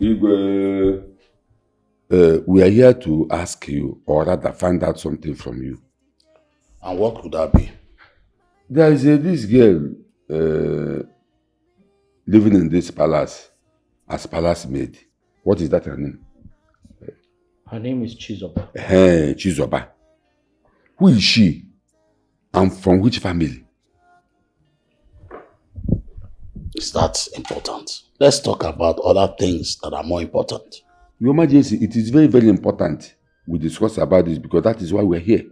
Igwe, we are here to ask you, or rather find out something from you. And what could that be? There is this girl living in this palace as palace maid. What is that her name? Her name is Chizoba. Hey, Chizoba. Who is she? And from which family? Is that important? Let's talk about other things that are more important. Your Majesty, it is very, very important we discuss about this because that is why we're here.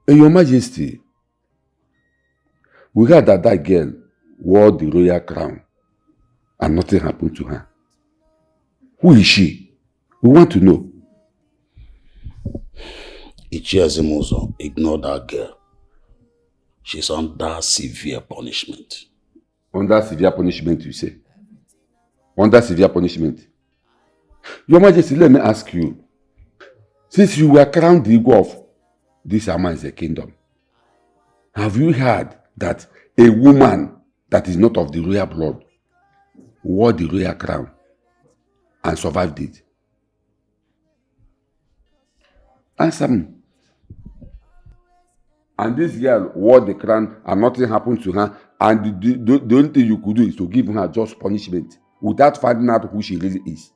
Your Majesty, we heard that that girl wore the royal crown and nothing happened to her. Who is she? We want to know. Ichiezimuzo, ignore that girl. She's under severe punishment. Under severe punishment, you say? Under severe punishment? Your Majesty, let me ask you. Since you were crowned the Igwe of this Amaeze kingdom, have you heard that a woman that is not of the royal blood wore the royal crown and survived it? Answer me. And this girl wore the crown and nothing happened to her, and the only thing you could do is to give her just punishment without finding out who she really is.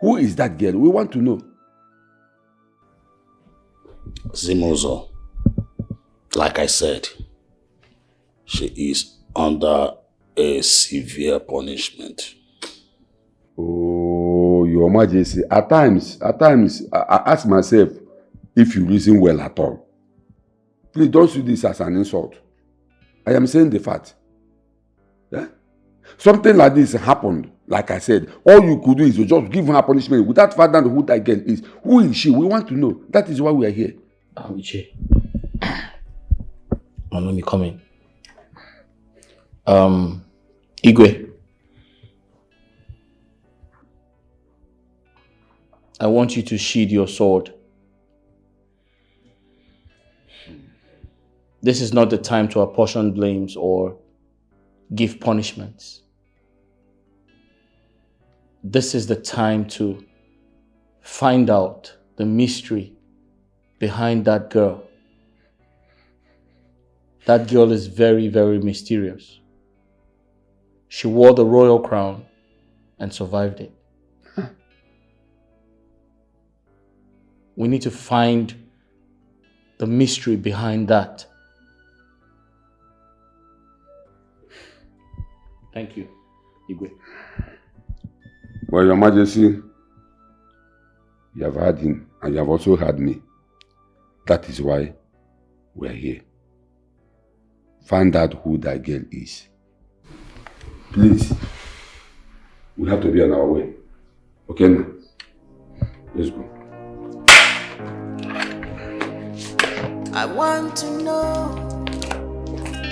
Who is that girl? We want to know. Zimuzo, like I said, she is under a severe punishment. Oh, Your Majesty, at times, I ask myself if you reason well at all. Please don't see this as an insult. I am saying the fact. Yeah? Something like this happened, like I said. All you could do is to just give her punishment without finding out who that girl is. Who is she? We want to know. That is why we are here. Uche. Let me come in. Igwe. I want you to sheathe your sword. This is not the time to apportion blames or give punishments. This is the time to find out the mystery behind that girl. That girl is very, very mysterious. She wore the royal crown and survived it. We need to find the mystery behind that. Thank you, Igwe. Well, Your Majesty, you have heard him and you have also heard me. That is why we are here. Find out who that girl is. Please, we have to be on our way. Okay, now? Let's go. I want to know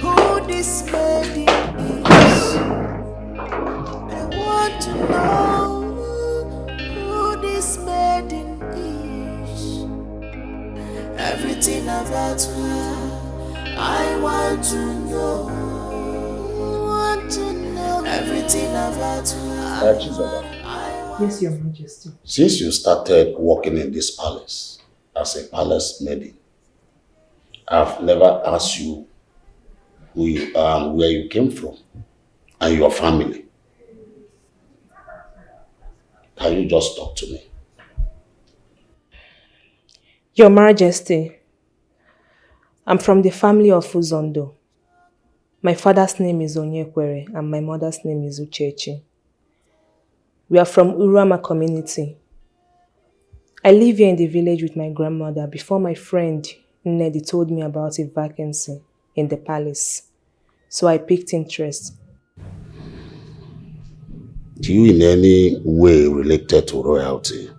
who this lady is. I want to know who this maiden is. Everything about her, I want to know. Want to know everything about her. Yes, Your Majesty. Since you started working in this palace as a palace maiden, I've never asked you who you are and where you came from and your family. Can you just talk to me? Your Majesty, I'm from the family of Uzondo. My father's name is Onyekwere and my mother's name is Uchechi. We are from Urama community. I live here in the village with my grandmother before my friend Nnedi told me about a vacancy in the palace. So I picked interest. Do you in any way related to royalty?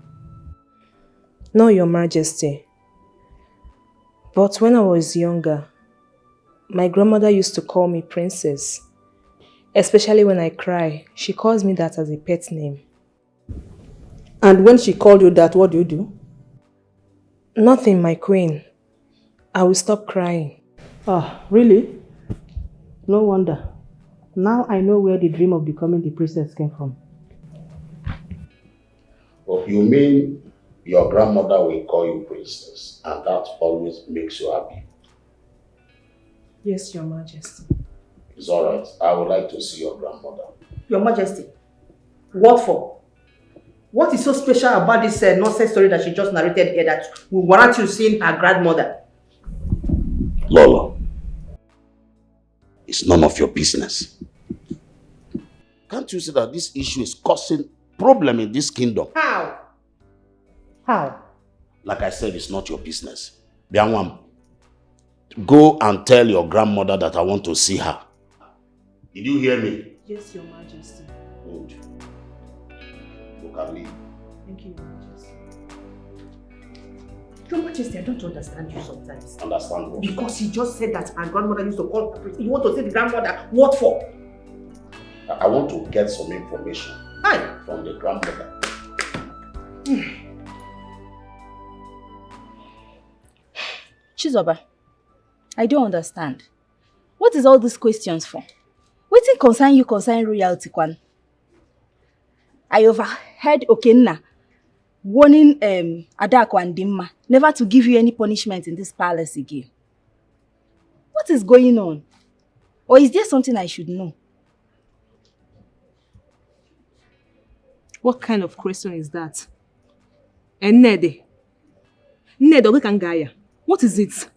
No, Your Majesty. But when I was younger, my grandmother used to call me princess. Especially when I cry, she calls me that as a pet name. And when she called you that, what do you do? Nothing, my queen. I will stop crying. Ah, really? No wonder. Now I know where the dream of becoming the princess came from. But you mean your grandmother will call you princess, and that always makes you happy? Yes, Your Majesty. It's all right. I would like to see your grandmother. Your Majesty, what for? What is so special about this nonsense story that she just narrated here that will warrant you seeing her grandmother? Lola, it's none of your business. Can't you see that this issue is causing problem in this kingdom? How? How? Like I said, it's not your business. Bianwam, go and tell your grandmother that I want to see her. Did you hear me? Yes, Your Majesty. Good. You can leave. Thank you, Your Majesty. Your Majesty, I don't understand you sometimes. Understand what? Because he just said that her grandmother used to call her princess. You want to say the grandmother? What for? I want to get some information Hi. from the grandmother. Chizoba, I don't understand. What is all these questions for? Wetin concern you concern royalty, Kwan? I overheard Okenna warning Adako and Dimma never to give you any punishment in this palace again. What is going on? Or is there something I should know? What kind of question is that? Nede. Nede, Kangaya. What is it?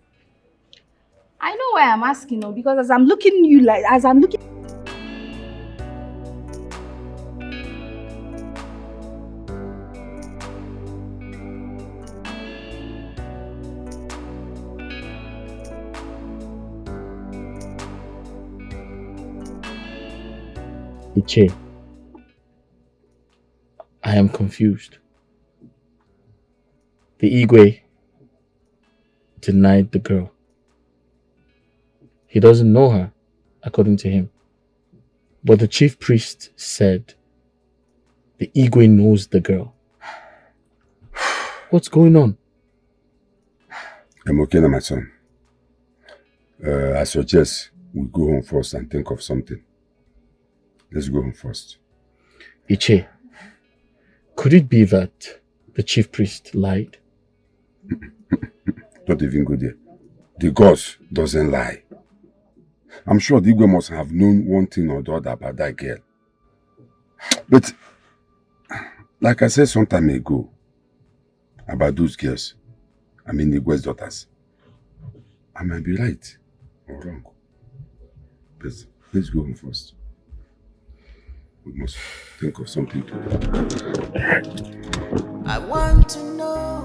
I know why I'm asking now, because as I'm looking Iche, I am confused. The Igwe denied the girl. He doesn't know her, according to him. But the chief priest said the Igwe knows the girl. What's going on? I'm okay now, my son. I suggest we go home first and think of something. Let's go home first. Iche, could it be that the chief priest lied? Don't even go there. The gods doesn't lie. I'm sure the Igwe must have known one thing or the other about that girl. But, like I said some time ago, about those girls, I mean the Igwe's daughters, I might be right or wrong. But let's go home first. We must think of something to do. I want to know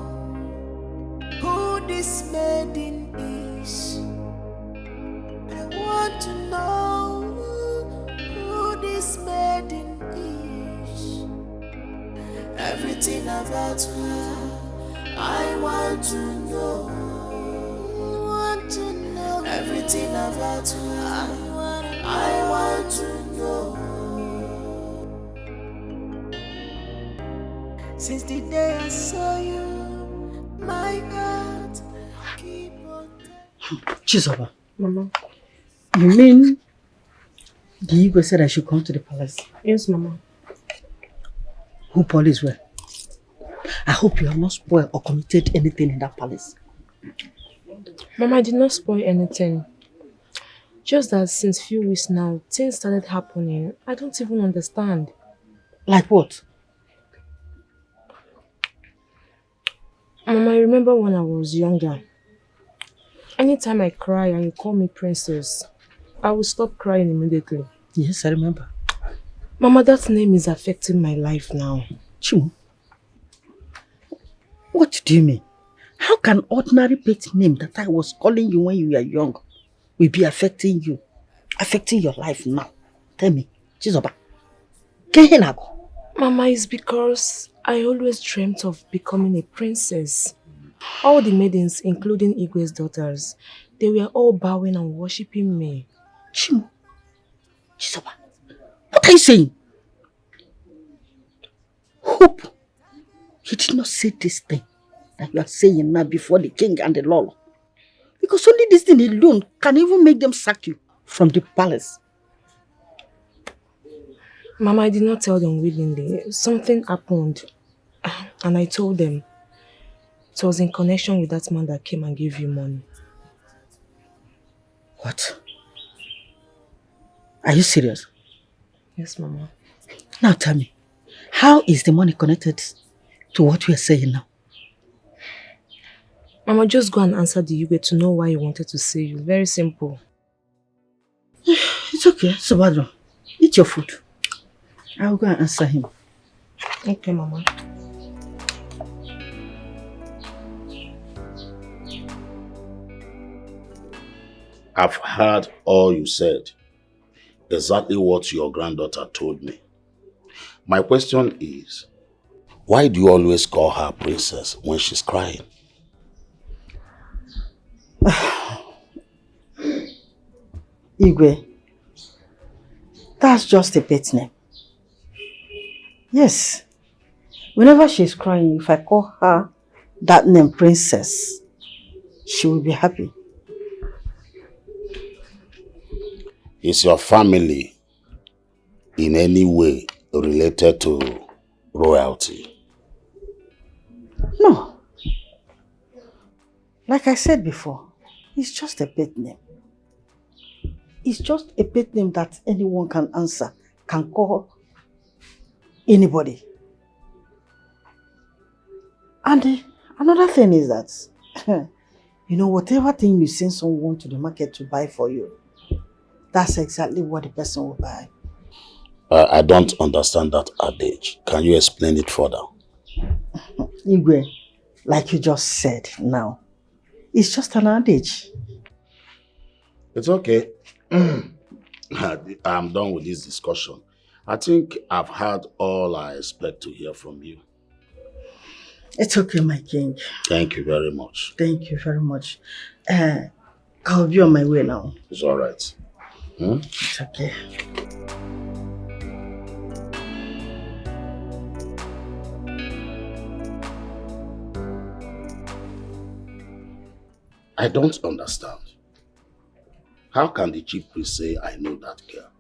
who this maiden is. I want to know who this maiden is. Everything about her, I want to know. Everything about her, I want to know. Since the day I saw you, my heart keep on. Chizoba, Mama. you mean the Igwe said I should come to the palace? Yes, Mama. Who police were? I hope you have not spoiled or committed anything in that palace. Mama, I did not spoil anything. Just that since few weeks now, things started happening. I don't even understand. Like what? Mama, I remember when I was younger. Anytime I cry and you call me princess, I will stop crying immediately. Yes, I remember. Mama, that name is affecting my life now. Chimu, what do you mean? How can ordinary pet name that I was calling you when you were young will be affecting you, affecting your life now? Tell me, Chizoba. Mama, it's because I always dreamt of becoming a princess. All the maidens, including Igwe's daughters, they were all bowing and worshipping me. Chimu, Chizoba, what are you saying? Hope you did not say this thing that you are saying now before the king and the Lolo. Because only this thing alone can even make them sack you from the palace. Mama, I did not tell them willingly. Something happened. And I told them it was in connection with that man that came and gave you money. What? Are you serious? Yes, Mama. Now tell me, how is the money connected to what we are saying now? Mama, just go and answer the Igwe to know why he wanted to see you. Very simple. It's okay, Sobadro. Eat your food. I will go and answer him. Okay, Mama. I've heard all you said. Exactly what your granddaughter told me. My question is, why do you always call her princess when she's crying? Igwe, that's just a pet name. Yes. Whenever she's crying, if I call her that name, princess, she will be happy. Is your family in any way related to royalty? No. Like I said before, it's just a pet name. It's just a pet name that anyone can answer, can call anybody. And another thing is that, whatever thing you send someone to the market to buy for you, that's exactly what the person will buy. I don't understand that adage. Can you explain it further? Igwe, like you just said now, it's just an adage. It's okay. I'm done with this discussion. I think I've heard all I expect to hear from you. It's okay, my king. Thank you very much. Thank you very much. I'll be on my way now. It's all right. It's okay. I don't understand. How can the chief priest say I know that girl?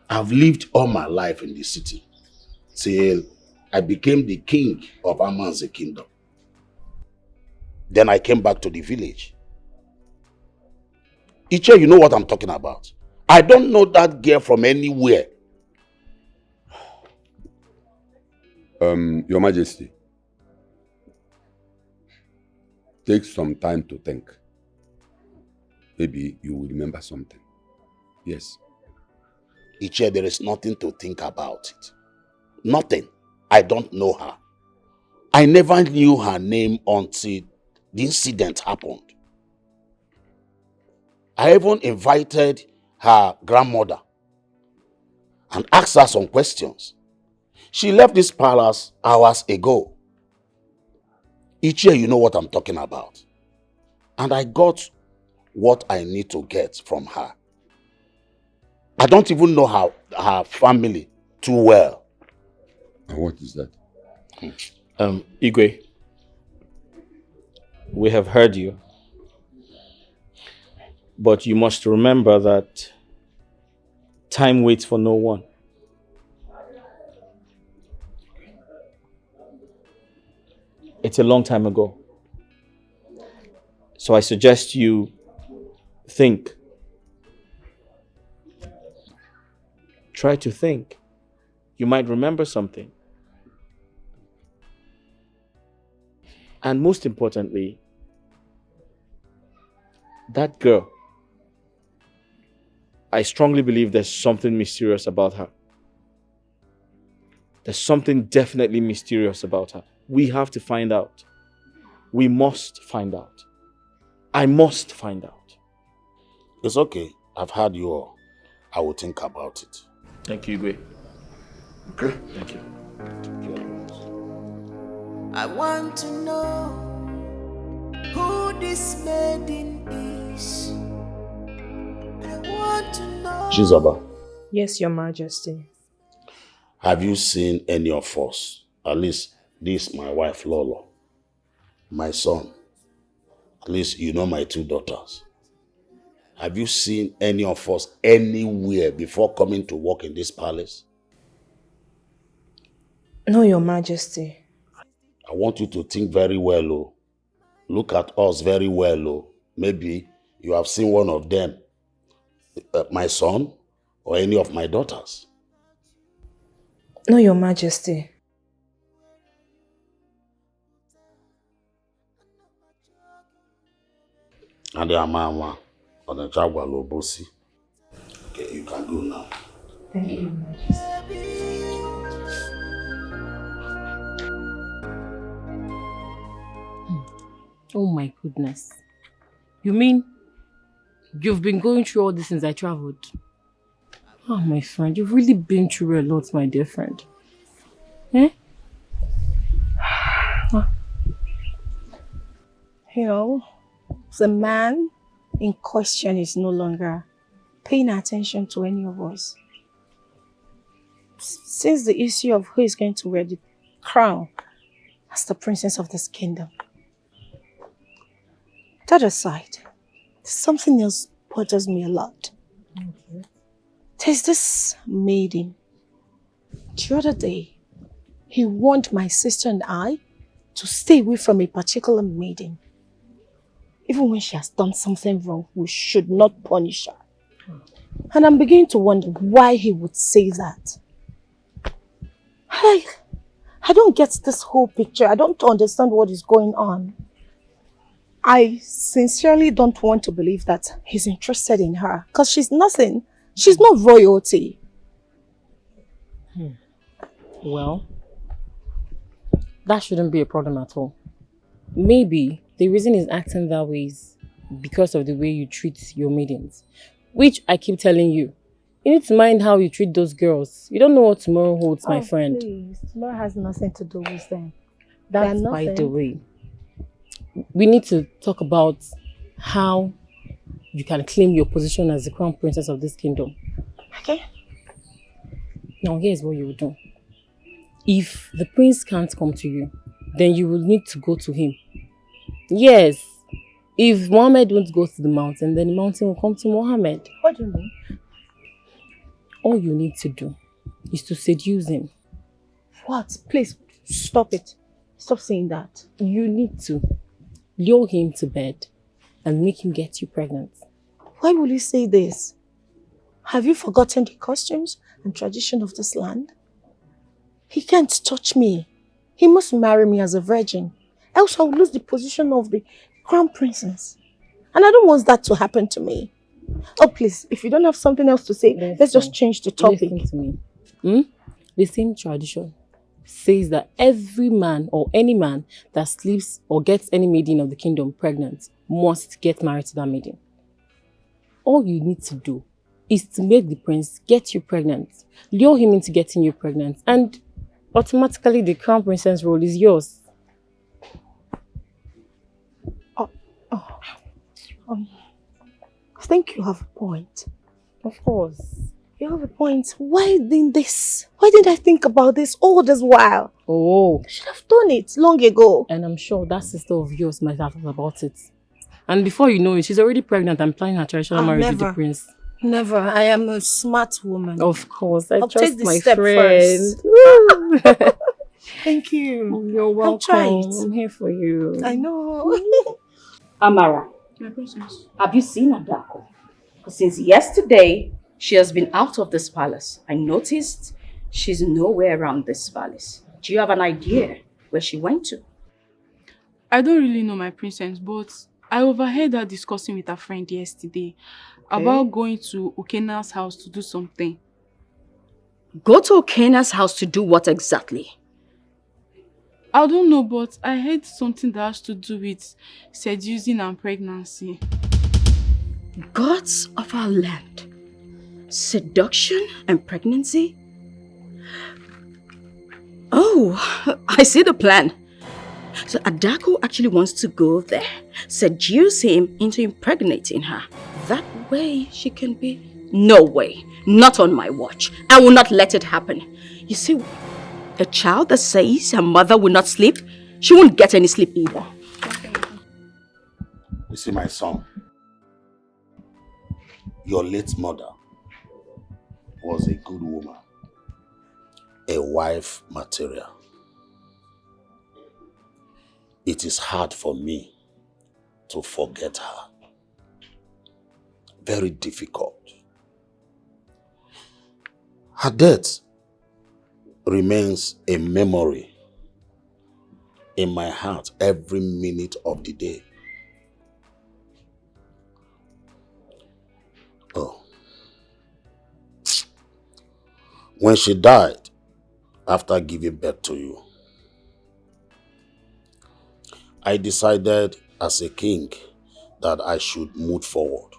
I've lived all my life in the city till I became the king of Amanze kingdom. Then I came back to the village. Iche, you know what I'm talking about. I don't know that girl from anywhere. Your Majesty, take some time to think. Maybe you will remember something. Yes. Iche, there is nothing to think about it. Nothing. I don't know her. I never knew her name until the incident happened. I even invited her grandmother and asked her some questions. She left this palace hours ago. Ichie, you know what I'm talking about. And I got what I need to get from her. I don't even know her family too well. And what is that? Igwe, we have heard you. But you must remember that time waits for no one. It's a long time ago. So I suggest you think. Try to think. You might remember something. And most importantly, that girl, I strongly believe there's something mysterious about her. There's something definitely mysterious about her. We have to find out. We must find out. I must find out. It's okay. I've heard you all. I will think about it. Thank you, Igwe. Okay. Thank you. I want to know who this maiden is. I want to know. Chizoba, Yes, Your Majesty. have you seen any of us? At least this, my wife Lolo, my son. At least you know my two daughters. Have you seen any of us anywhere before coming to work in this palace? No, Your Majesty. I want you to think very well, oh. Look at us very well, oh. Maybe you have seen one of them, my son or any of my daughters. No, Your Majesty. And the mama on the Jagwa Lobosi. Okay, you can go now. Thank you, Your Majesty. Oh my goodness. You mean you've been going through all this since I traveled? Oh, my friend, you've really been through a lot, my dear friend. Eh? You know, the man in question is no longer paying attention to any of us. Since the issue of who is going to wear the crown as the princess of this kingdom. That aside, something else bothers me a lot. Okay. There's this maiden. The other day, he warned my sister and I to stay away from a particular maiden. Even when she has done something wrong, we should not punish her. And I'm beginning to wonder why he would say that. I don't get this whole picture. I don't understand what is going on. I sincerely don't want to believe that he's interested in her because she's nothing. She's not royalty. Well, that shouldn't be a problem at all. Maybe the reason he's acting that way is because of the way you treat your maidens, which I keep telling you. You need to mind how you treat those girls. You don't know what tomorrow holds, my friend. Please. Tomorrow has nothing to do with them. That's by the way. We need to talk about how you can claim your position as the crown princess of this kingdom. Okay. Now here's what you will do. If the prince can't come to you, then you will need to go to him. Yes. If Mohammed won't go to the mountain, then the mountain will come to Mohammed. What do you mean? All you need to do is to seduce him. What? Please, stop it. Stop saying that. You need to lure him to bed and make him get you pregnant. Why will you say this? Have you forgotten the customs and tradition of this land? He can't touch me. He must marry me as a virgin. Else I will lose the position of the crown princess. And I don't want that to happen to me. Oh, please, if you don't have something else to say, let's just change the topic. Listen to me. The same tradition says that every man or any man that sleeps or gets any maiden of the kingdom pregnant must get married to that maiden. All you need to do is to make the prince get you pregnant, lure him into getting you pregnant, and automatically the crown princess role is yours. I think you have a point. Of course. You have a point. Why didn't I think about this all this while? Oh. I should have done it long ago. And I'm sure that sister of yours might have thought about it. And before you know it, she's already pregnant and planning her traditional marriage with the prince. Never. I am a smart woman. Of course. I'll trust my step friend. First. Thank you. You're welcome. I'm here for you. I know. Amara, My princess. have you seen Adako? Because since yesterday, she has been out of this palace. I noticed she's nowhere around this palace. Do you have an idea where she went to? I don't really know, my princess, but I overheard her discussing with her friend yesterday about going to Okena's house to do something. Go to Okena's house to do what exactly? I don't know, but I heard something that has to do with seducing and pregnancy. Gods of our land. Seduction and pregnancy? Oh, I see the plan. So Adako actually wants to go there, seduce him into impregnating her. That way she can be... No way. Not on my watch. I will not let it happen. You see, a child that says her mother will not sleep, she won't get any sleep either. You see, my son, your late mother was a good woman, a wife material. it is hard for me to forget her. Very difficult. Her death remains a memory in my heart every minute of the day. Oh. When she died, after giving birth to you, I decided as a king that I should move forward.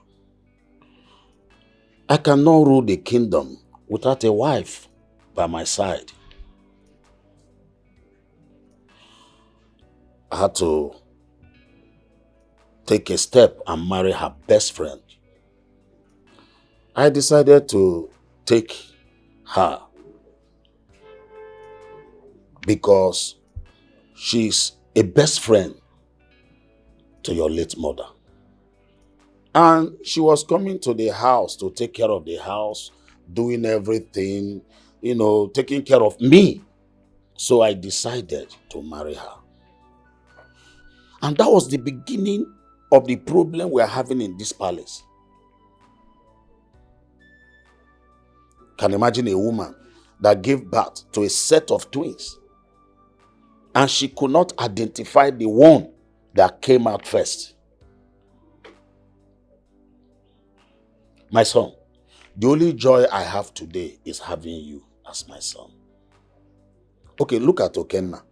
I cannot rule the kingdom without a wife by my side. I had to take a step and marry her best friend. I decided to take her because she's a best friend to your late mother. And she was coming to the house to take care of the house, doing everything, taking care of me. So I decided to marry her. And that was the beginning of the problem we are having in this palace. Can imagine a woman that gave birth to a set of twins and she could not identify the one that came out first. My son, the only joy I have today is having you as my son. Okay, look at Okenna.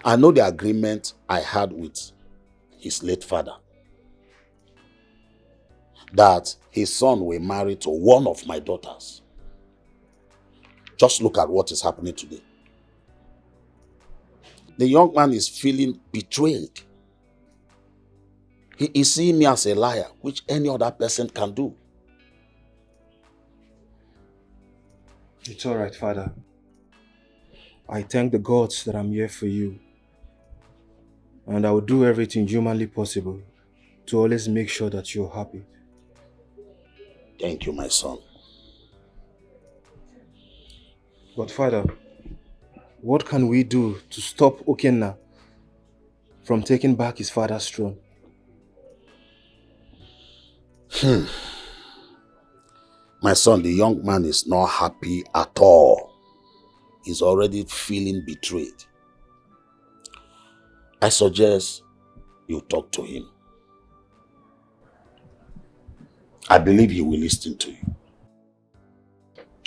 I know the agreement I had with his late father, that his son will marry to one of my daughters. Just look at what is happening today. The young man is feeling betrayed. He is seeing me as a liar, which any other person can do. It's all right, Father. I thank the gods that I'm here for you. And I will do everything humanly possible to always make sure that you're happy. Thank you, my son. But Father, what can we do to stop Okenna from taking back his father's throne? My son, the young man is not happy at all. He's already feeling betrayed. I suggest you talk to him. I believe he will listen to you.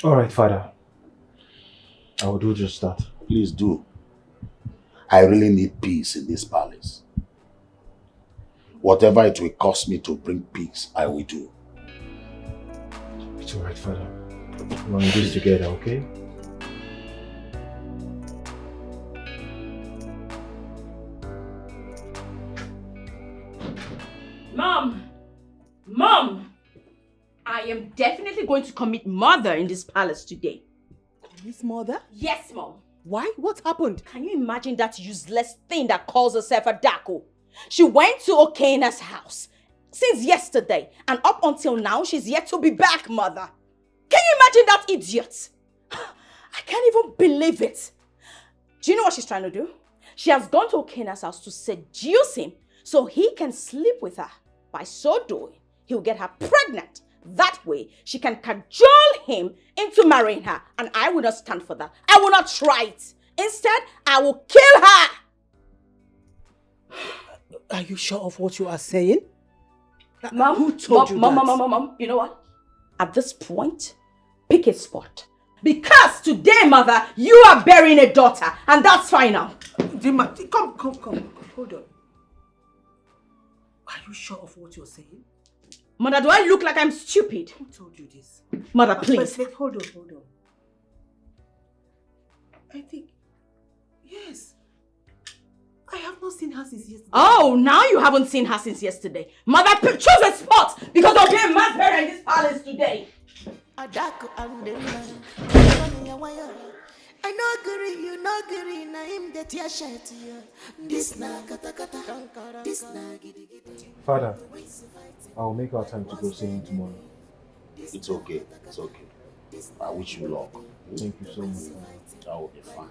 All right, Father. I will do just that. Please do. I really need peace in this palace. Whatever it will cost me to bring peace, I will do. It's all right, Father. We're in this together, okay? Mom! I am definitely going to commit murder in this palace today. Miss Mother? Yes, Mom. Why? What happened? Can you imagine that useless thing that calls herself Adako? She went to Okenna's house since yesterday, and up until now, she's yet to be back, Mother. Can you imagine that idiot? I can't even believe it. Do you know what she's trying to do? She has gone to Okenna's house to seduce him so he can sleep with her. By so doing, he'll get her pregnant. That way, she can cajole him into marrying her. And I will not stand for that. I will not try it. Instead, I will kill her. Are you sure of what you are saying? Mom, who told you that? Mom, you know what? At this point, pick a spot. Because today, Mother, you are burying a daughter. And that's final. Dima, come. Hold on. Are you sure of what you're saying? Mother, do I look like I'm stupid? Who told you this? Mother, please. Wait, hold on. I think, yes. I have not seen her since yesterday. Oh, now you haven't seen her since yesterday. Mother, choose a spot because there'll be a mass burial in this palace today. I no agree, you no agree, na him that ya shit you. This na kata kata, this na gidi gidi. Father, I will make our time to go singing tomorrow. It's okay. I wish you luck. Thank you so much. That will be fine.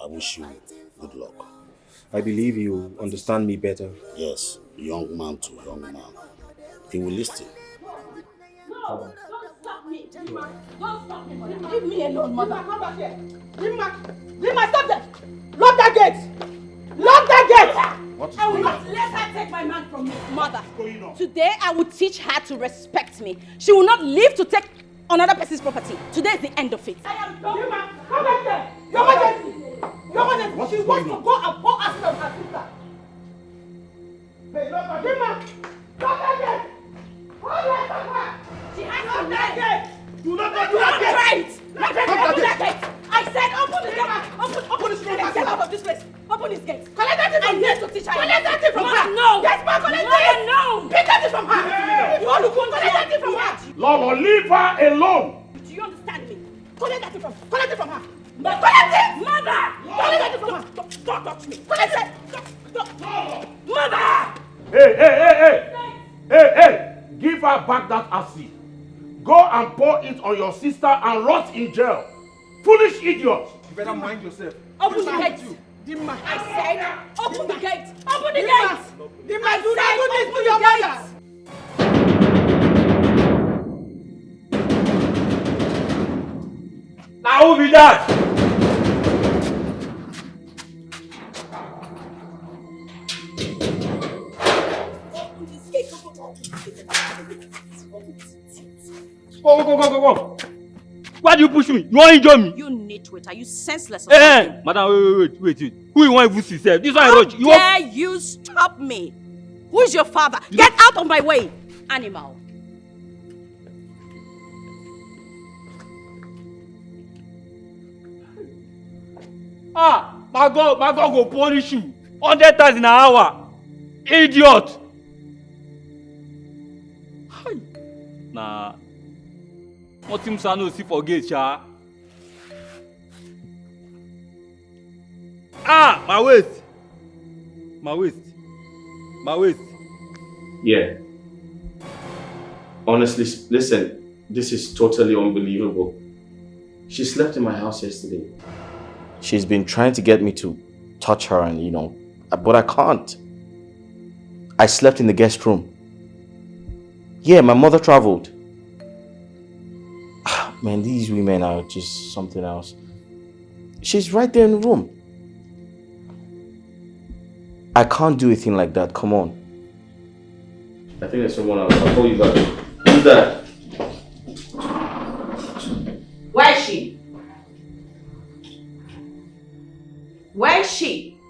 I wish you good luck. I believe you understand me better. Yes, young man to young man. He will listen. No, don't stop me. Don't stop me. Leave me alone, mother. Come back here. Lima, stop there. Lock that gate. Lock that gate. I will not let her take my man from me. Mother, today I will teach her to respect me. She will not live to take another person's property. Today is the end of it. I am done. Lima, come back there. Your Majesty. Your Majesty. She wants to go and pour acid on her sister. Lima, lock that gate. She has to that gate! Do not do that gate! Open that gate! I said open the gate! Open this gate! Get out of this place! Open this gate! Collect that thing from her! Collect that thing from her! No! Yes, ma! Collect it! No! Pick that thing from her! You want to collect that thing from her! Lolo, leave her alone! Do you understand me? Collect that thing from her! Collect it from her! Collect it! Mother! Collect that thing from her! Don't touch me! Collect it! Mother! Hey! Give her back that acid. Go and pour it on your sister and rot in jail. Foolish idiot! You better mind yourself. Open the gate! Dimma, I said, open the gate! Open the gate! Dimma, do not do this to your mother! Now who be that? Go. Why do you push me? You want to injure me? You nitwit, are you senseless or something? something? Madam, wait. Who you want to see self? This one I rush. Dare you stop me? Who is your father? Get out of my way, animal. My God go punish you. 100,000 an hour. Idiot. Nah. What seems to know see forget, cha. My waist. Yeah. Honestly, listen, this is totally unbelievable. She slept in my house yesterday. She's been trying to get me to touch her and, but I can't. I slept in the guest room. Yeah, my mother traveled. Man, these women are just something else. She's right there in the room. I can't do a thing like that. Come on. I think there's someone else. I'll call you back. Who's that? Where is she? Where is she?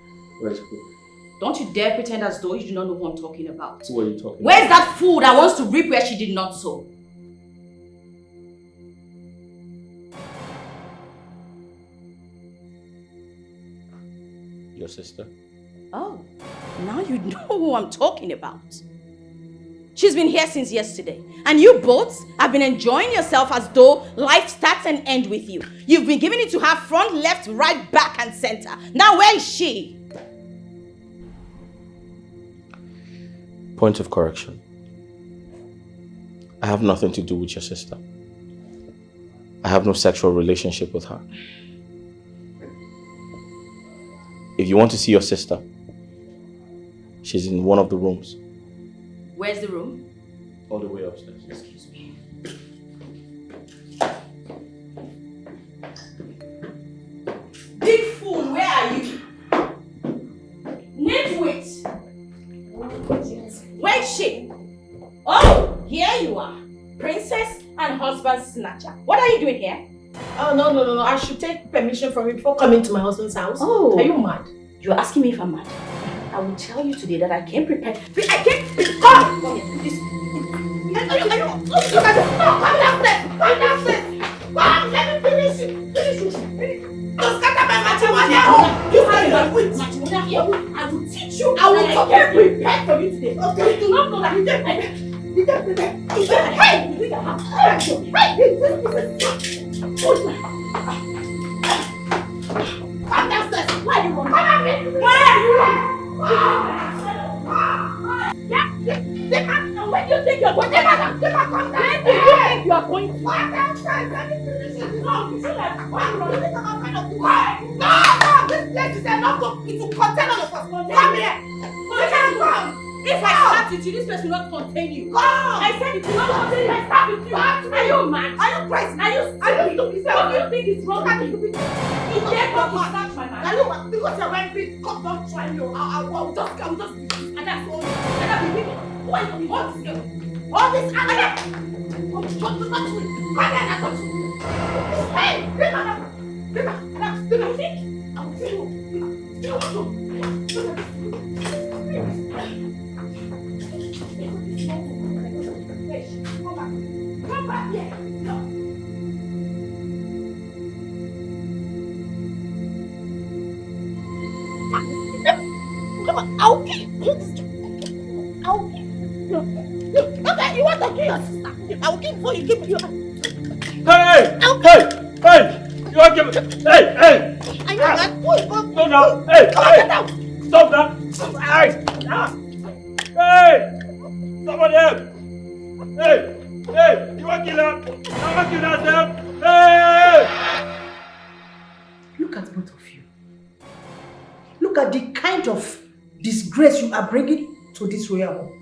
Where's who? Don't you dare pretend as though you do not know who I'm talking about. Who are you talking Where's about? that fool that wants to reap where she did not sow? Your sister? Oh, now you know who I'm talking about. She's been here since yesterday. And you both have been enjoying yourself as though life starts and ends with you. You've been giving it to her front, left, right, back, and center. Now where is she? Point of correction. I have nothing to do with your sister. I have no sexual relationship with her. If you want to see your sister, she's in one of the rooms. Where's the room? All the way upstairs. Excuse me. Big fool, where are you? Nitwit! Where is she? Oh, here you are. Princess and husband snatcher. What are you doing here? Oh, no. I should take permission from him before coming to my husband's house. Oh. Are you mad? You're asking me if I'm mad. I will tell you today that I came prepared. Come here. Look at this. Come downstairs. Come, let me finish it. Don't scatter my matrimonial home. You are your witch. I will teach you. I will come prepared for you today. Okay. You do not know that you get prepared. Hey! Come downstairs. Where are you going? Where are you going? When you think you're going, come down. Where do you think you are going? This place is enough to contain all of us. Come here. If I start with you, this place will not contain you. Come! I said it will not contain you. I start with you. Are you mad? Are you crazy? Are you stupid? What do you think is wrong with you? You dare not to snatch my man. Are you mad? Because you're wearing big cup, don't try me. I will just do this. And that's all. And that's the people. Who are you? All this girl. All this animal. Come here, I got you. Hey, bring her up. Bring her. Bring her. I will see you. Come back here. Come on, I'll kill you. I'll kill you. Okay, you want to kill your sister? I will kill before you kill me. Hey! You want to give me? Hey! Are you mad? Who is going? No, no! Hey! Stop that! Hey! Somebody help! Hey! You want to kill her? I want to kill herself! Hey! Look at both of you. Look at the kind of disgrace you are bringing to this royal home.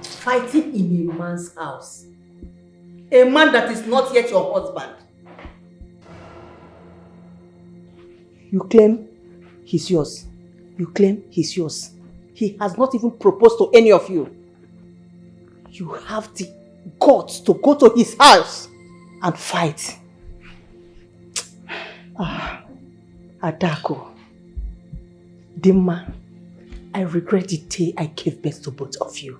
Fighting in a man's house. A man that is not yet your husband. You claim he's yours. You claim he's yours. He has not even proposed to any of you. You have the guts to go to his house and fight. Adako, Dimma, I regret the day I gave birth to both of you.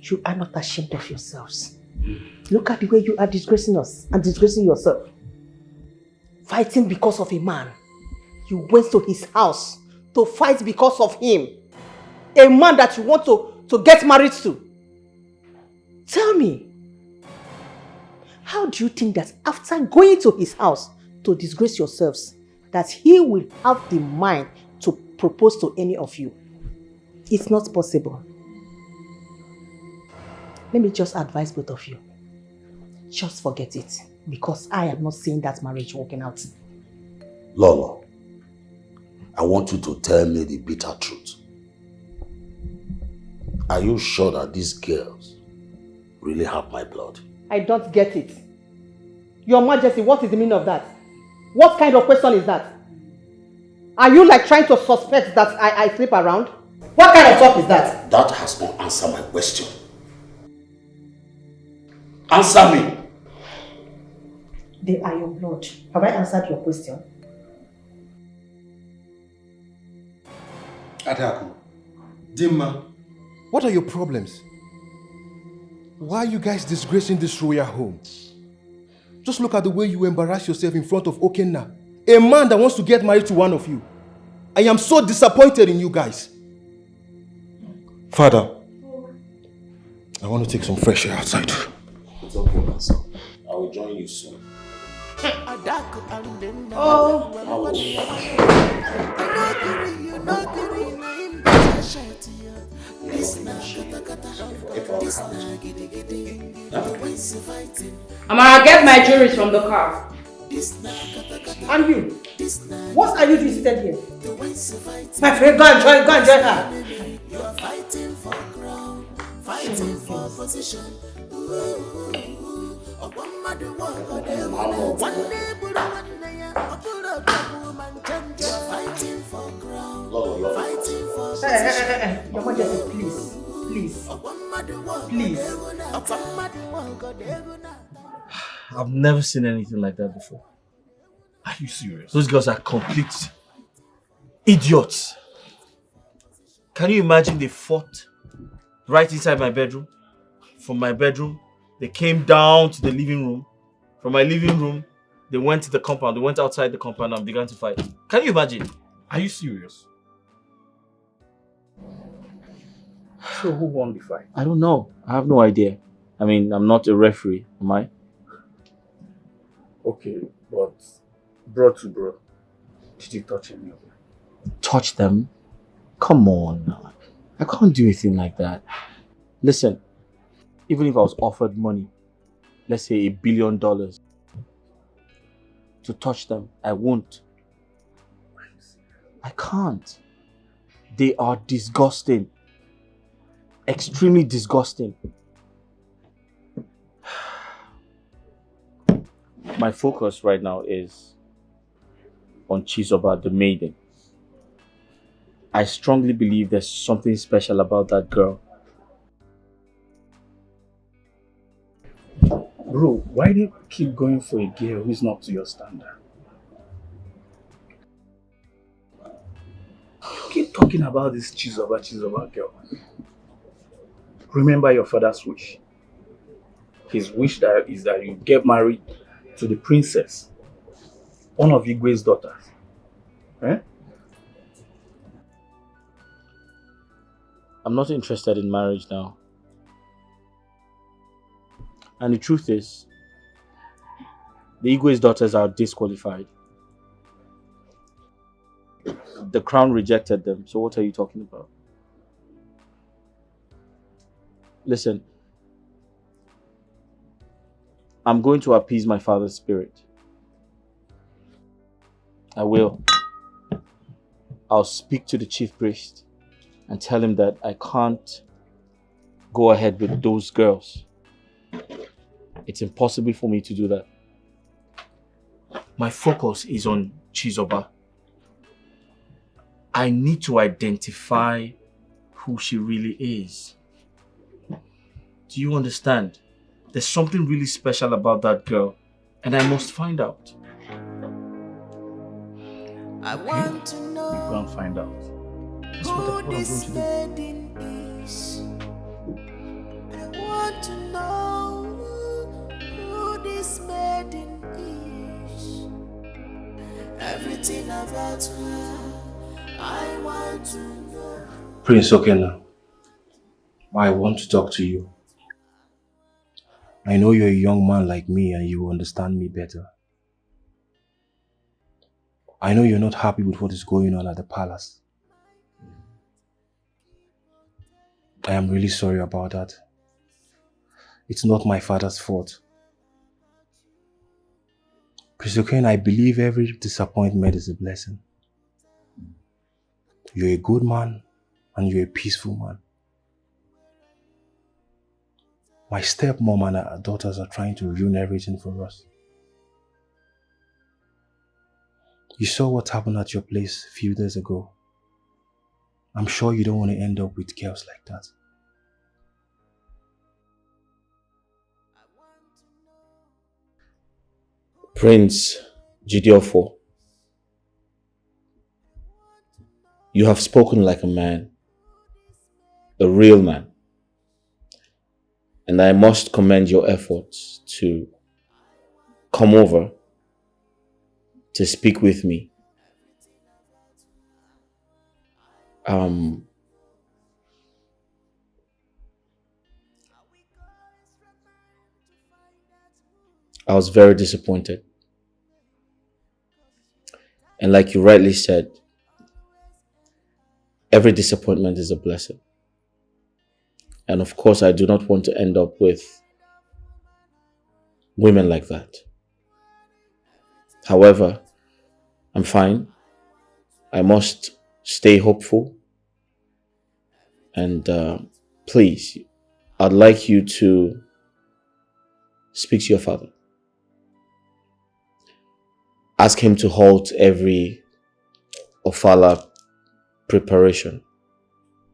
You are not ashamed of yourselves. Look at the way you are disgracing us and disgracing yourself. Fighting because of a man. You went to his house to fight because of him. A man that you want to get married to. Tell me, how do you think that after going to his house to disgrace yourselves, that he will have the mind to propose to any of you? It's not possible. Let me just advise both of you. Just forget it, because I am not seeing that marriage working out. Lolo, I want you to tell me the bitter truth. Are you sure that these girls really have my blood? I don't get it. Your Majesty, what is the meaning of that? What kind of question is that? Are you like trying to suspect that I sleep around? What kind of talk is that? That has not answered my question. Answer me. They are your blood. Have I answered your question? Adako, Dimma, what are your problems? Why are you guys disgracing this royal home? Just look at the way you embarrass yourself in front of Okenna, a man that wants to get married to one of you. I am so disappointed in you guys. Father, I want to take some fresh air outside. It's okay, son. I will join you soon. Amara, get my jewelry from the car. And you? What are you doing seated here? My friend, go and join her. You are fighting for crown, fighting for position. Fighting for crown, fighting for position. Your Majesty, please. I've never seen anything like that before. Are you serious? Those girls are complete idiots. Can you imagine they fought right inside my bedroom? From my bedroom, they came down to the living room. From my living room, they went to the compound. They went outside the compound and began to fight. Can you imagine? Are you serious? So who won the fight? I don't know. I have no idea. I mean, I'm not a referee, am I? Okay, but bro to bro, did you touch any of them? Touch them? Come on. I can't do anything like that. Listen, Even if I was offered money, let's say $1 billion, to touch them, I won't. I can't. They are disgusting. Extremely disgusting. My focus right now is on Chizoba, the maiden. I strongly believe there's something special about that girl. Bro, why do you keep going for a girl who's not to your standard? You keep talking about this Chizoba girl. Remember your father's wish. His wish is that you get married to the princess, one of Igwe's daughters. Eh? I'm not interested in marriage now. And the truth is, the Igwe's daughters are disqualified. The crown rejected them, so what are you talking about? Listen, I'm going to appease my father's spirit. I will. I'll speak to the chief priest and tell him that I can't go ahead with those girls. It's impossible for me to do that. My focus is on Chizoba. I need to identify who she really is. Do you understand? There's something really special about that girl, and I must find out. I want to know Go and find out. That's what who I'm going this to do. maiden is. I want to know who this maiden is. Everything about her, I want to know. Prince Okena, I want to talk to you. I know you're a young man like me and you will understand me better. I know you're not happy with what is going on at the palace. I am really sorry about that. It's not my father's fault. Prince Okena, I believe every disappointment is a blessing. You're a good man and you're a peaceful man. My stepmom and her daughters are trying to ruin everything for us. You saw what happened at your place a few days ago. I'm sure you don't want to end up with girls like that. Prince Jidiofo, you have spoken like a man, a real man. And I must commend your efforts to come over to speak with me. I was very disappointed. And like you rightly said, every disappointment is a blessing. And of course, I do not want to end up with women like that. However, I'm fine. I must stay hopeful. And please, I'd like you to speak to your father. Ask him to halt every Ofala preparation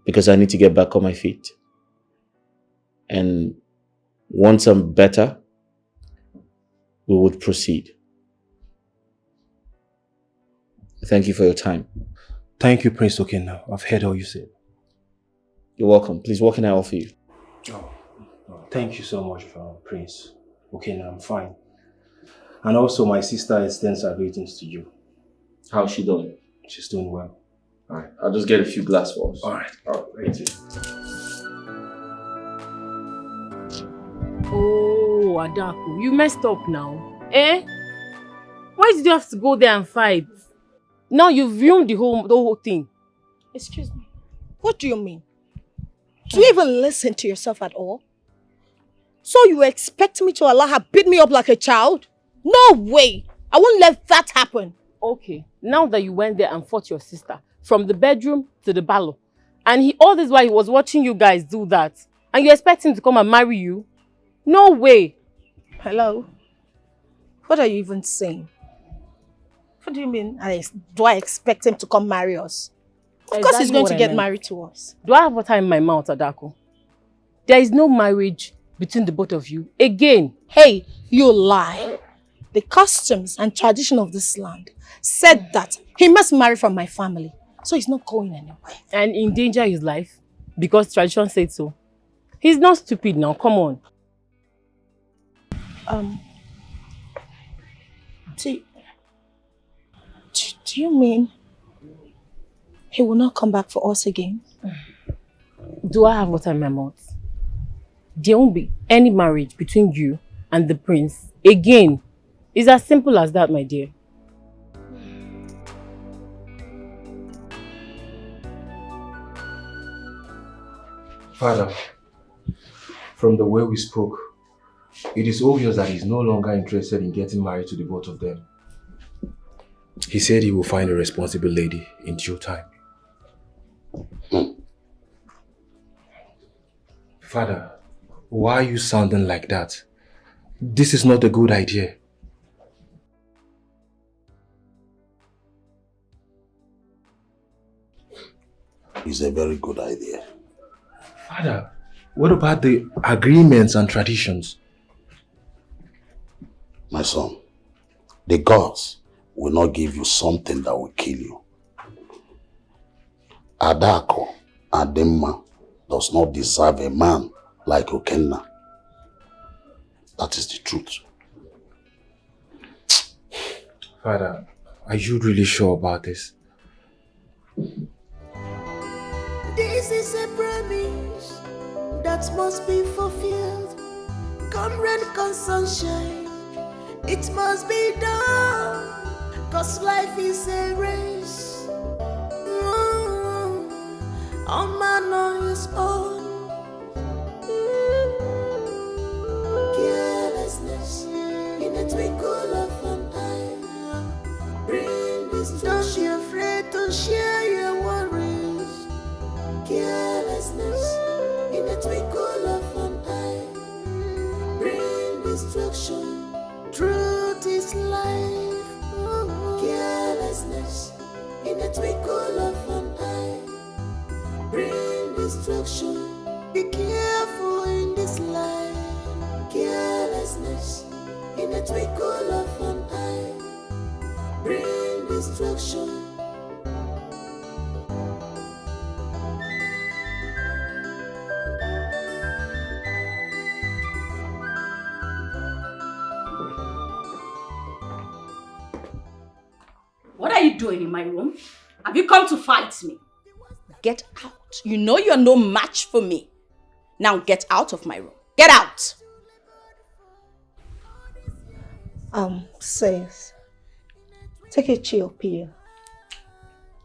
because I need to get back on my feet. And once I'm better, we would proceed. Thank you for your time. Thank you, Prince Okena. I've heard all you said. You're welcome. Please, what can I offer you? Oh, thank you so much, Prince Okena. I'm fine. And also, my sister extends her greetings to you. How's she doing? She's doing well. Alright, I'll just get a few glass for us. Alright. Thank you. Oh, Adaku, you messed up now. Eh? Why did you have to go there and fight? Now you've ruined the whole thing. Excuse me. What do you mean? Do you even listen to yourself at all? So you expect me to allow her beat me up like a child? No way! I won't let that happen. Okay, now that you went there and fought your sister, from the bedroom to the ballo, and all this while he was watching you guys do that, and you expect him to come and marry you? No way! Hello? What are you even saying? What do you mean? Do I expect him to come marry us? Of course he's going to get married to us. Do I have water in my mouth, Adako? There is no marriage between the both of you. Again. Hey, you lie. The customs and tradition of this land said that he must marry from my family. So he's not going anywhere. And endanger his life? Because tradition said so. He's not stupid now, come on. Do you mean he will not come back for us again? Do I have water in my mouth? There won't be any marriage between you and the prince again. It's as simple as that, my dear. Father, from the way we spoke, it is obvious that he's no longer interested in getting married to the both of them. He said he will find a responsible lady in due time. Father, why are you sounding like that? This is not a good idea. It's a very good idea. Father, what about the agreements and traditions? My son, the gods will not give you something that will kill you. Adako Ademma does not deserve a man like Okenna. That is the truth. Father, are you really sure about this? This is a promise that must be fulfilled. Come rain, come sunshine, it must be done. Cause life is a race. All man on his own. Carelessness in a twinkle of an eye. Bring this. Don't be afraid to share your worries. Carelessness in a twinkle of an eye. Bring destruction. Truth is life. Carelessness in a twinkle of an eye. Bring destruction. Be careful in this life. Carelessness in a twinkle of an eye. Bring destruction. What are you doing in my room? Have you come to fight me? Get out. You know you're no match for me. Now get out of my room. Get out! Sis, take a chill pill.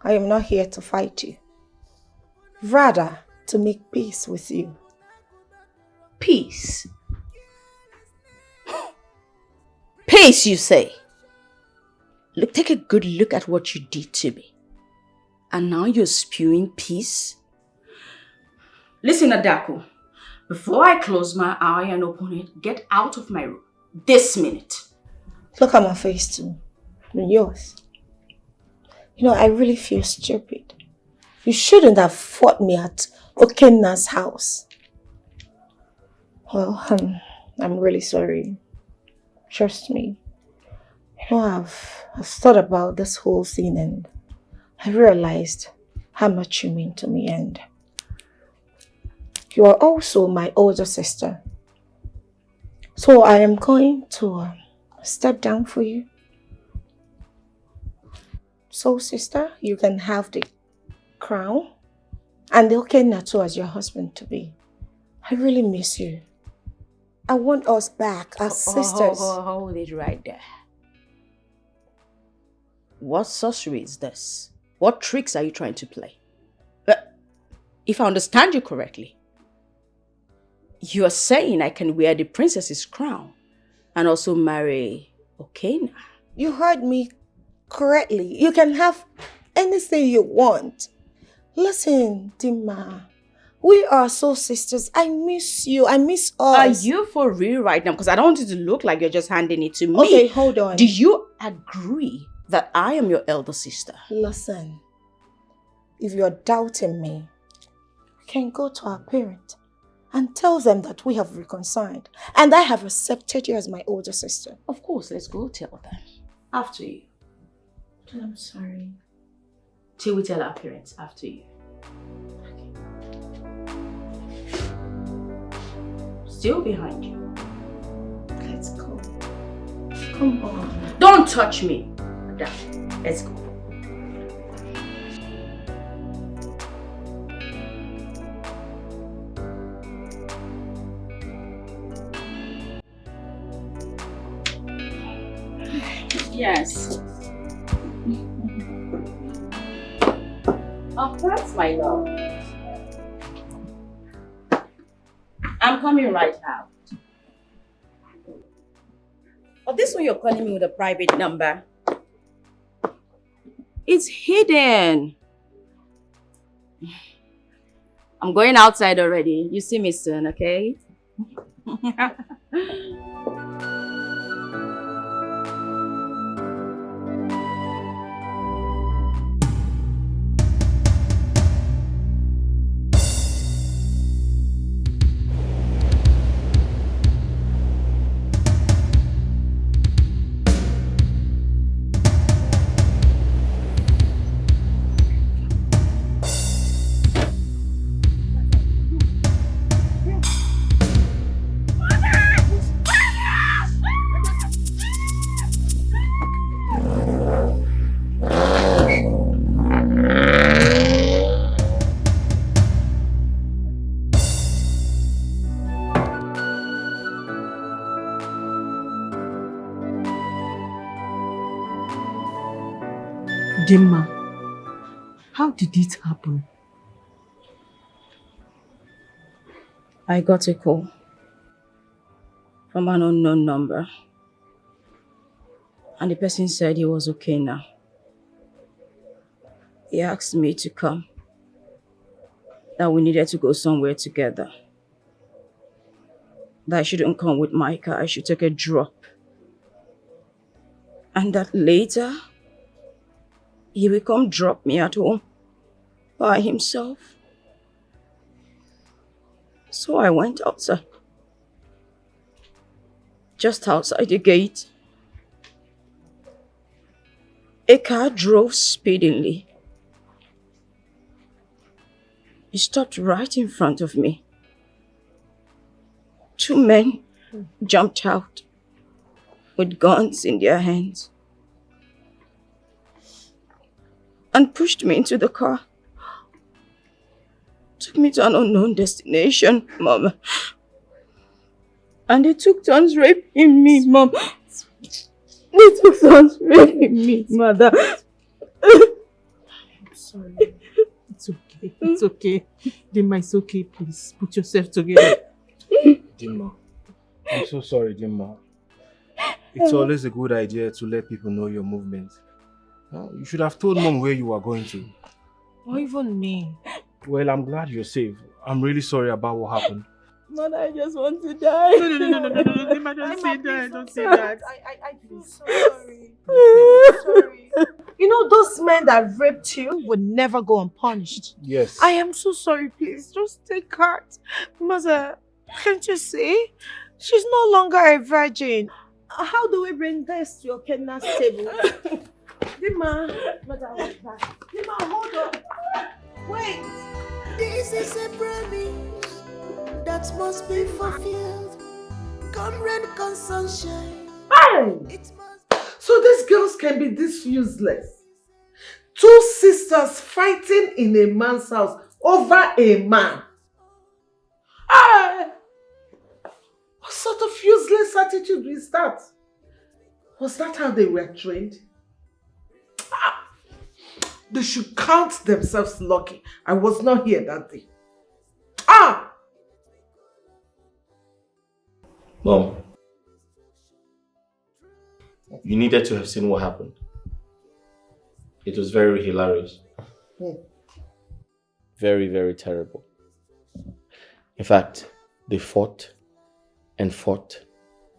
I am not here to fight you. Rather, to make peace with you. Peace? Peace, you say? Look, take a good look at what you did to me. And now you're spewing peace? Listen, Adako. Before I close my eye and open it, get out of my room. This minute. Look at my face too. And yours. You know, I really feel stupid. You shouldn't have fought me at Okenna's house. Well, I'm really sorry. Trust me. You know, I've thought about this whole thing and I realized how much you mean to me, and you are also my older sister. So I am going to step down for you. So sister, you can have the crown and the Okenna too as your husband to be. I really miss you. I want us back as sisters. Hold it right there. What sorcery is this? What tricks are you trying to play? If I understand you correctly, You're saying I can wear the princess's crown and also marry Okena? You heard me correctly. You can have anything you want. Listen, Dima. We are so sisters. I miss you. I miss us. Are you for real right now? Because I don't want it to look like you're just handing it to me. Okay, hold on. Do you agree that I am your elder sister? Listen, if you're doubting me, we can go to our parents and tell them that we have reconciled and I have accepted you as my older sister. Of course, let's go tell them. After you. I'm sorry. Till we tell our parents after you. Still behind you. Let's go. Come on. Don't touch me. Let's go. Yes. Of course, my love. I'm coming right out. Oh, this one you're calling me with a private number. It's hidden. I'm going outside already. You see me soon, okay? Dimma, how did it happen? I got a call from an unknown number. And the person said he was okay now. He asked me to come. That we needed to go somewhere together. That I shouldn't come with my car, I should take a drop. And that later, he will come drop me at home by himself. So I went outside. Just outside the gate, a car drove speedily. It stopped right in front of me. Two men jumped out with guns in their hands and pushed me into the car. Took me to an unknown destination, Mom. And they took turns raping me, Mom. They took turns raping me, Mother. I'm sorry. It's okay. It's okay. Dimma, it's okay. Please put yourself together. Dimma, I'm so sorry, Dimma. It's always a good idea to let people know your movements. You should have told Mom where you were going to. Or even me. Well, I'm glad you're safe. I'm really sorry about what happened. Mother, I just want to die. No. Dimma, don't say that. Don't say that. I feel so sorry. Sorry. You know, those men that raped you would never go unpunished. Yes. I am so sorry, please. Just take heart. Mother, can't you see? She's no longer a virgin. How do we bring this to your Kena's table? Dimma, Mother, what's that? Dimma, hold on. Wait. This is a promise that must be fulfilled. Come rain, come sunshine. Hey! So these girls can be this useless. Two sisters fighting in a man's house over a man. What sort of useless attitude is that? Was that how they were trained? They should count themselves lucky I was not here that day. Mom, you needed to have seen what happened. It was very hilarious. Very, very terrible. In fact, they fought and fought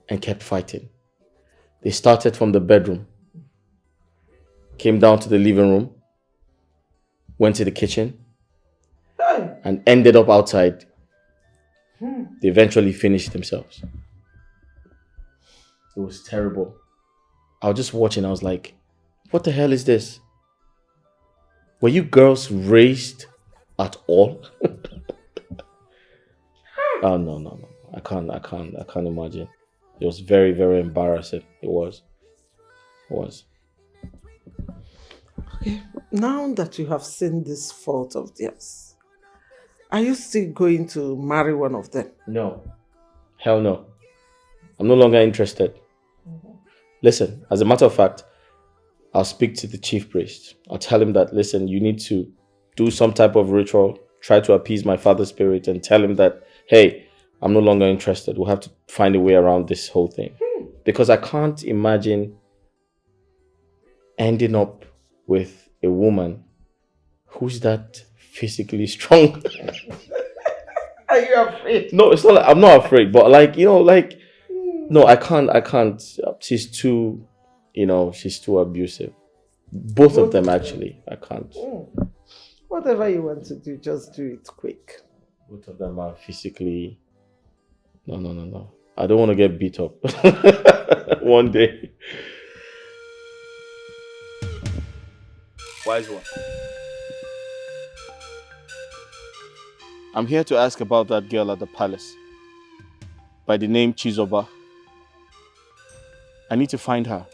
and kept fighting. They started from the bedroom, came down to the living room, went to the kitchen, and ended up outside. They eventually finished themselves. It was terrible. I was just watching, I was like, what the hell is this? Were you girls raised at all? Oh, no. I can't imagine. It was very, very embarrassing. It was. Okay, now that you have seen this fault of theirs, are you still going to marry one of them? No. Hell no. I'm no longer interested. Listen, as a matter of fact, I'll speak to the chief priest. I'll tell him that, listen, you need to do some type of ritual, try to appease my father's spirit and tell him that, hey, I'm no longer interested. We'll have to find a way around this whole thing. Because I can't imagine ending up with a woman who's that physically strong. Are you afraid? No, it's not like, I'm not afraid, but like, no, I can't. She's too, she's too abusive. Both of them, actually. I can't. Whatever you want to do, just do it quick. Both of them are physically... No. I don't want to get beat up one day. Wise one. I'm here to ask about that girl at the palace by the name Chizoba. I need to find her.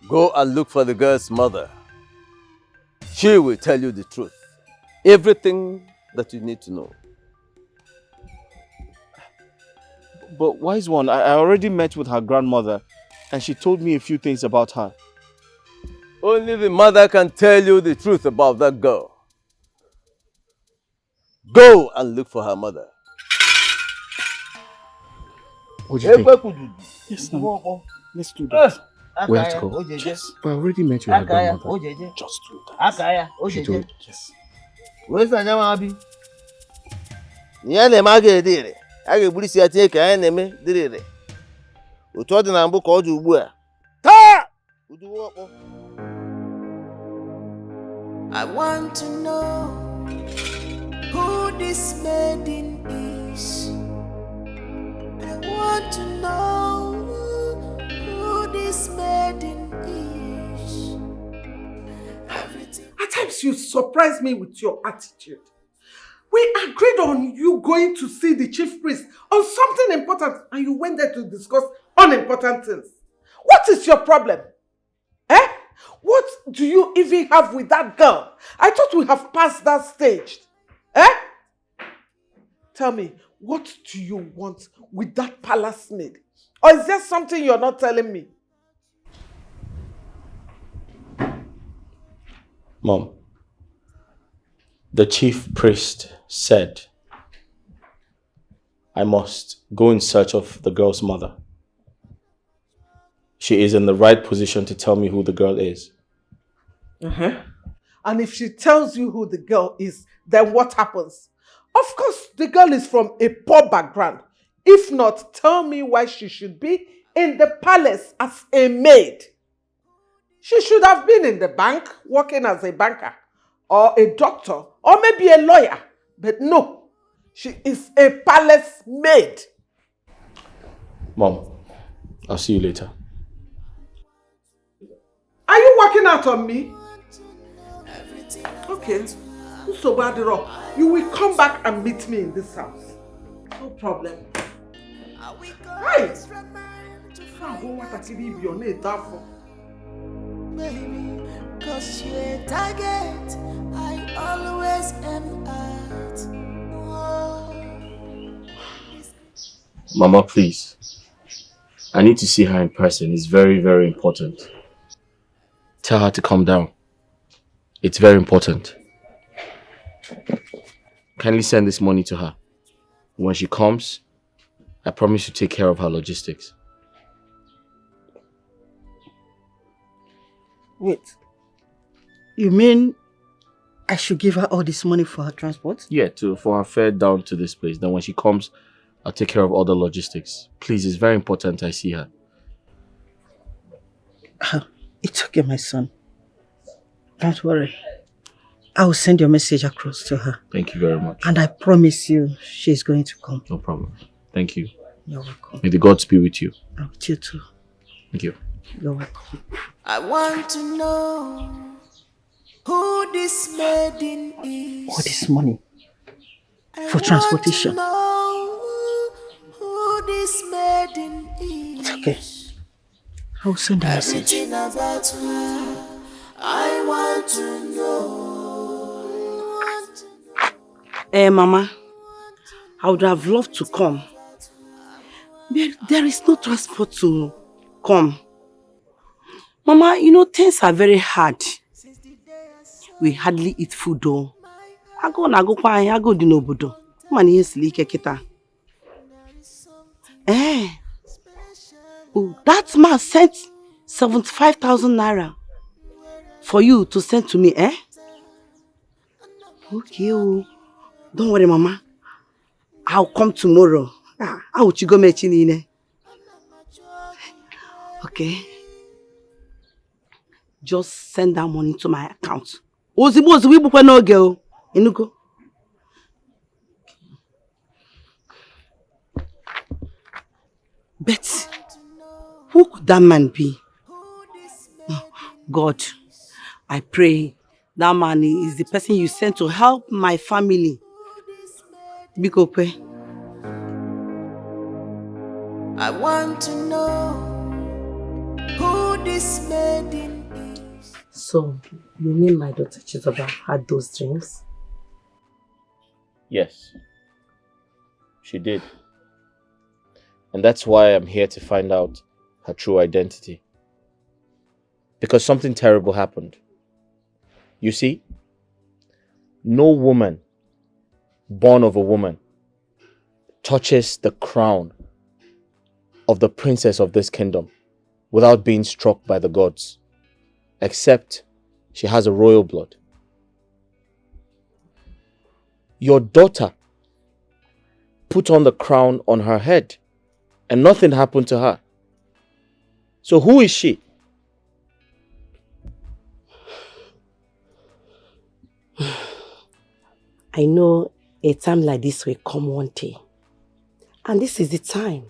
Go and look for the girl's mother. She will tell you the truth. Everything that you need to know. But Wise One, I already met with her grandmother and she told me a few things about her. Only the mother can tell you the truth about that girl. Go and look for her mother. What do you think? Yes, no. Let's do that. We have to go. Yes, but I already met with her grandmother. Just do that. She told yes. Where's the Yamabi? Yana Magadi. I get Buddhist take an enemy, did it? We told the number called you where. I want to know who this maiden is. I want to know who this maiden is. At times you surprise me with your attitude. We agreed on you going to see the chief priest on something important and you went there to discuss unimportant things. What is your problem? What do you even have with that girl? I thought we have passed that stage. Tell me, what do you want with that palace maid? Or is there something you're not telling me? Mom, the chief priest said I must go in search of the girl's mother. She is in the right position to tell me who the girl is. And if she tells you who the girl is, then what happens? Of course, the girl is from a poor background. If not, tell me why she should be in the palace as a maid. She should have been in the bank, working as a banker, or a doctor, or maybe a lawyer. But no, she is a palace maid. Mom, I'll see you later. Are you working out on me? Okay. So bad, you will come back and meet me in this house. No problem. Hey! Baby, cause you're a target I always am at. Mama, please. I need to see her in person. It's very, very important. Tell her to calm down. It's very important. Kindly send this money to her. When she comes, I promise to take care of her logistics. Wait. You mean I should give her all this money for her transport? Yeah, for her fare down to this place. Then when she comes, I'll take care of all the logistics. Please, it's very important I see her. It's okay, my son. Don't worry. I will send your message across to her. Thank you very much. And I promise you, she's going to come. No problem. Thank you. You're welcome. May the gods be with you. And with you too. Thank you. You're welcome. I want to know who this maiden is. All this money for transportation. Know who this maiden is. It's okay. I will send a message. Everything about her, I want to know. Mama, I would have loved to come. But there is no transport to come. Mama, you know, things are very hard. We hardly eat food though. I go di n'obodo. Man, yes, like kita. Oh, that man sent 75,000 naira for you to send to me, Okay, oh. Don't worry, Mama. I'll come tomorrow. I will go meet you. Okay. Just send that money to my account. Ozibo no girl. Inugo. But who could that man be? Oh, God, I pray that man is the person you sent to help my family. Bikope. I want to know who this maiden is. So, you mean my daughter Chizoba had those dreams? Yes. She did. And that's why I'm here to find out her true identity. Because something terrible happened. You see, no woman born of a woman touches the crown of the princess of this kingdom without being struck by the gods, except she has a royal blood. Your daughter put on the crown on her head and nothing happened to her. So who is she? I know a time like this will come one day. And this is the time.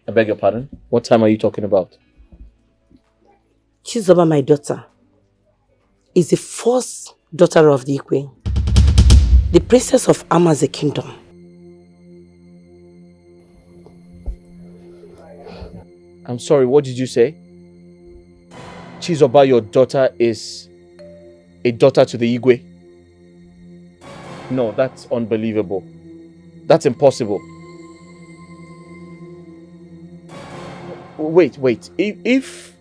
I beg your pardon? What time are you talking about? Chizoba, my daughter, is the first daughter of the Ikwe, the princess of Amaze Kingdom. I'm sorry, what did you say? Chizoba, your daughter, is a daughter to the Igwe? No, that's unbelievable. That's impossible. Wait. If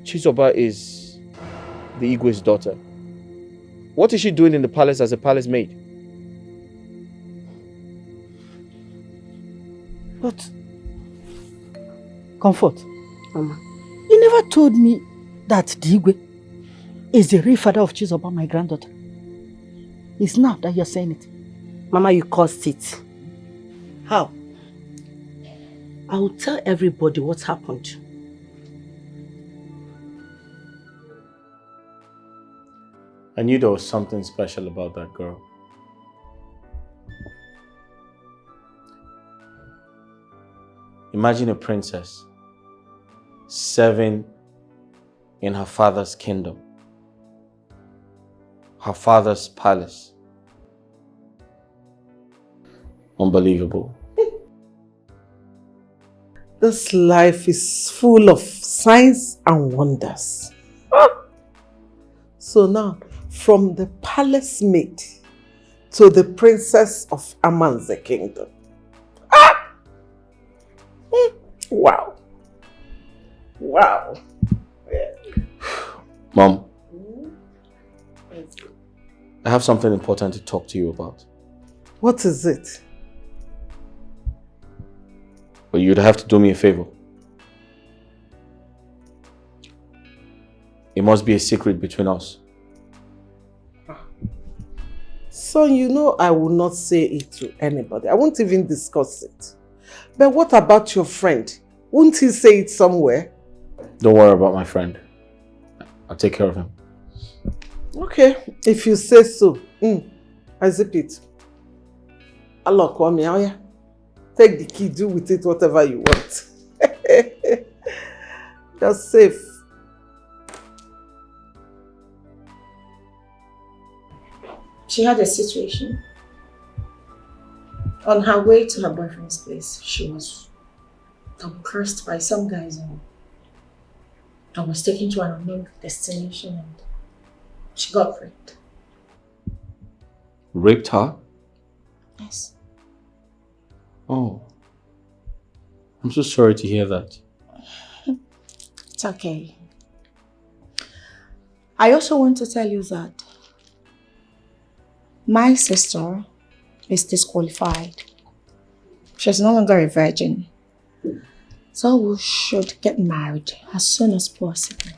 Chizoba is the Igwe's daughter, what is she doing in the palace as a palace maid? What? Comfort. Mama, you never told me that Digwe is the real father of Chizoba, my granddaughter. It's now that you're saying it. Mama, you caused it. How? I will tell everybody what happened. I knew there was something special about that girl. Imagine a princess serving in her father's kingdom, her father's palace. Unbelievable. This life is full of signs and wonders. So now, from the palace maid to the princess of Amaze Kingdom. Wow. Wow. Mom, I have something important to talk to you about. What is it? But you'd have to do me a favor. It must be a secret between us. Son, you know I will not say it to anybody. I won't even discuss it. But what about your friend? Won't he say it somewhere? Don't worry about my friend. I'll take care of him. Okay, if you say so. I zip it. Allah, come here, oh yeah. Take the key, do with it whatever you want. You're safe. She had a situation. On her way to her boyfriend's place, she was oppressed by some guys and was taken to an unknown destination, and she got raped. Raped her? Yes. Oh. I'm so sorry to hear that. It's okay. I also want to tell you that my sister is disqualified. She's no longer a virgin. So we should get married as soon as possible,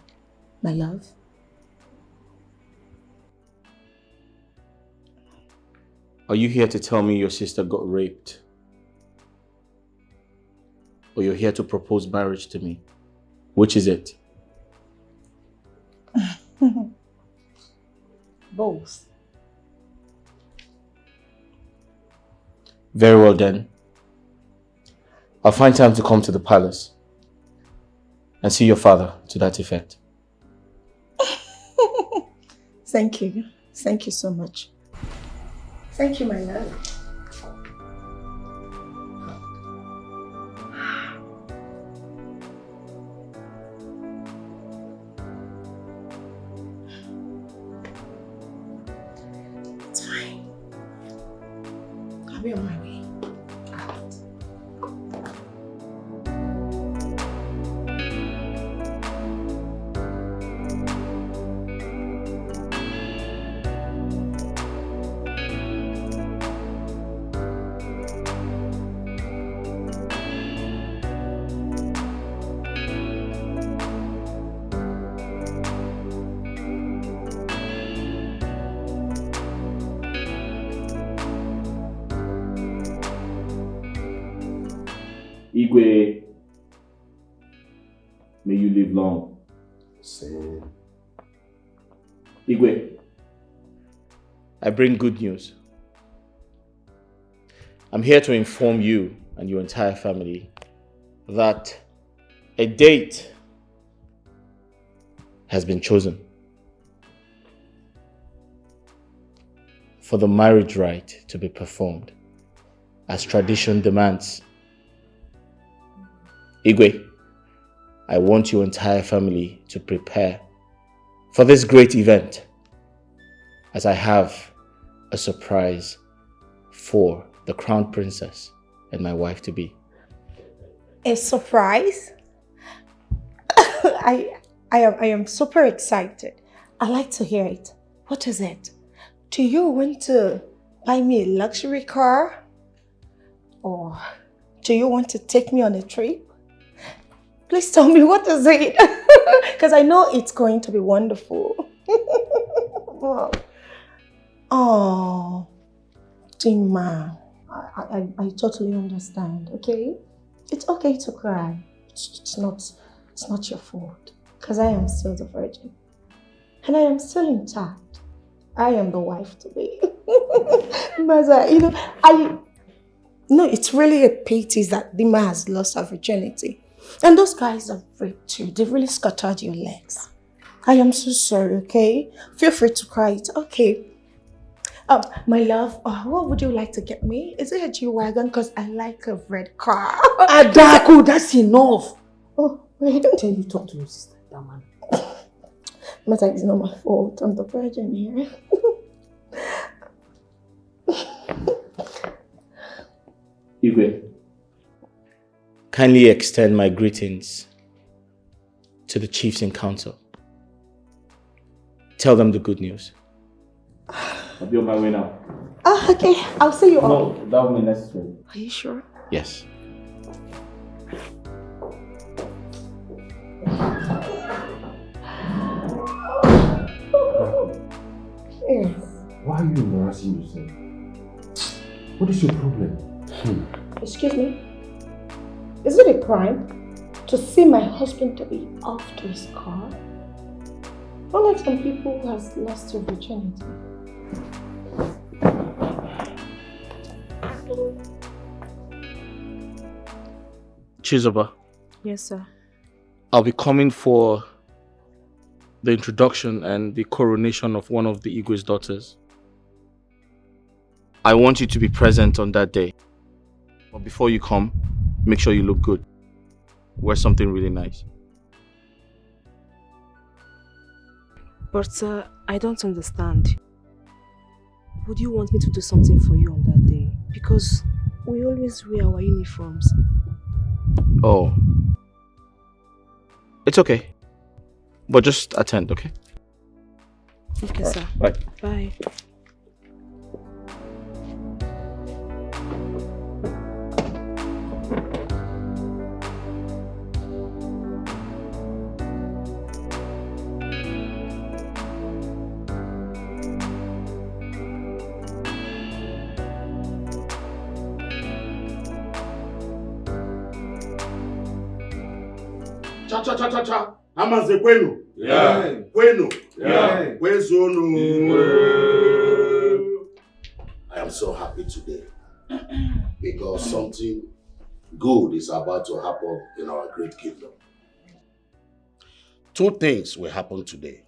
my love. Are you here to tell me your sister got raped? Or you're here to propose marriage to me? Which is it? Both. Very well then. I'll find time to come to the palace and see your father to that effect. Thank you. Thank you so much. Thank you, my love. It's fine. I'll be on my way. Igwe, may you live long. Say. Igwe, I bring good news. I'm here to inform you and your entire family that a date has been chosen for the marriage rite to be performed as tradition demands. Igwe, I want your entire family to prepare for this great event, as I have a surprise for the crown princess and my wife-to-be. A surprise? I am super excited. I like to hear it. What is it? Do you want to buy me a luxury car? Or do you want to take me on a trip? Please tell me, what is it? Because I know it's going to be wonderful. Oh, Dima, I totally understand, okay? It's okay to cry. It's not your fault. Because I am still the virgin. And I am still intact. I am the wife to be. But, no, it's really a pity that Dima has lost her virginity. And those guys have raped you. They've really scattered your legs. I am so sorry, okay? Feel free to cry. It's okay. My love, what would you like to get me? Is it a G-Wagon? Because I like a red car. Adaku, that's enough. Oh, wait. Don't tell you talk to your sister, that man. But it's not my fault. I'm the virgin here. Igwe, kindly extend my greetings to the chiefs in council. Tell them the good news. I'll be on my way now. Ah, okay. I'll see you all. No, that will be necessary. Are you sure? Yes. Yes. Why are you embarrassing yourself? What is your problem? Excuse me? Is it a crime to see my husband to be off to his car? Unlike some people who has lost their virginity. Chizoba, Yes, sir. I'll be coming for the introduction and the coronation of one of the Igwe's daughters. I want you to be present on that day. But before you come, make sure you look good. Wear something really nice. But sir, I don't understand. Would you want me to do something for you on that day? Because we always wear our uniforms. Oh. It's okay. But just attend, okay? Okay, All sir. right, bye. Bye. Cha. Amaze kwenu. Yeah. Kwenu. Yeah. Kwezonu. I am so happy today because something good is about to happen in our great kingdom. Two things will happen today.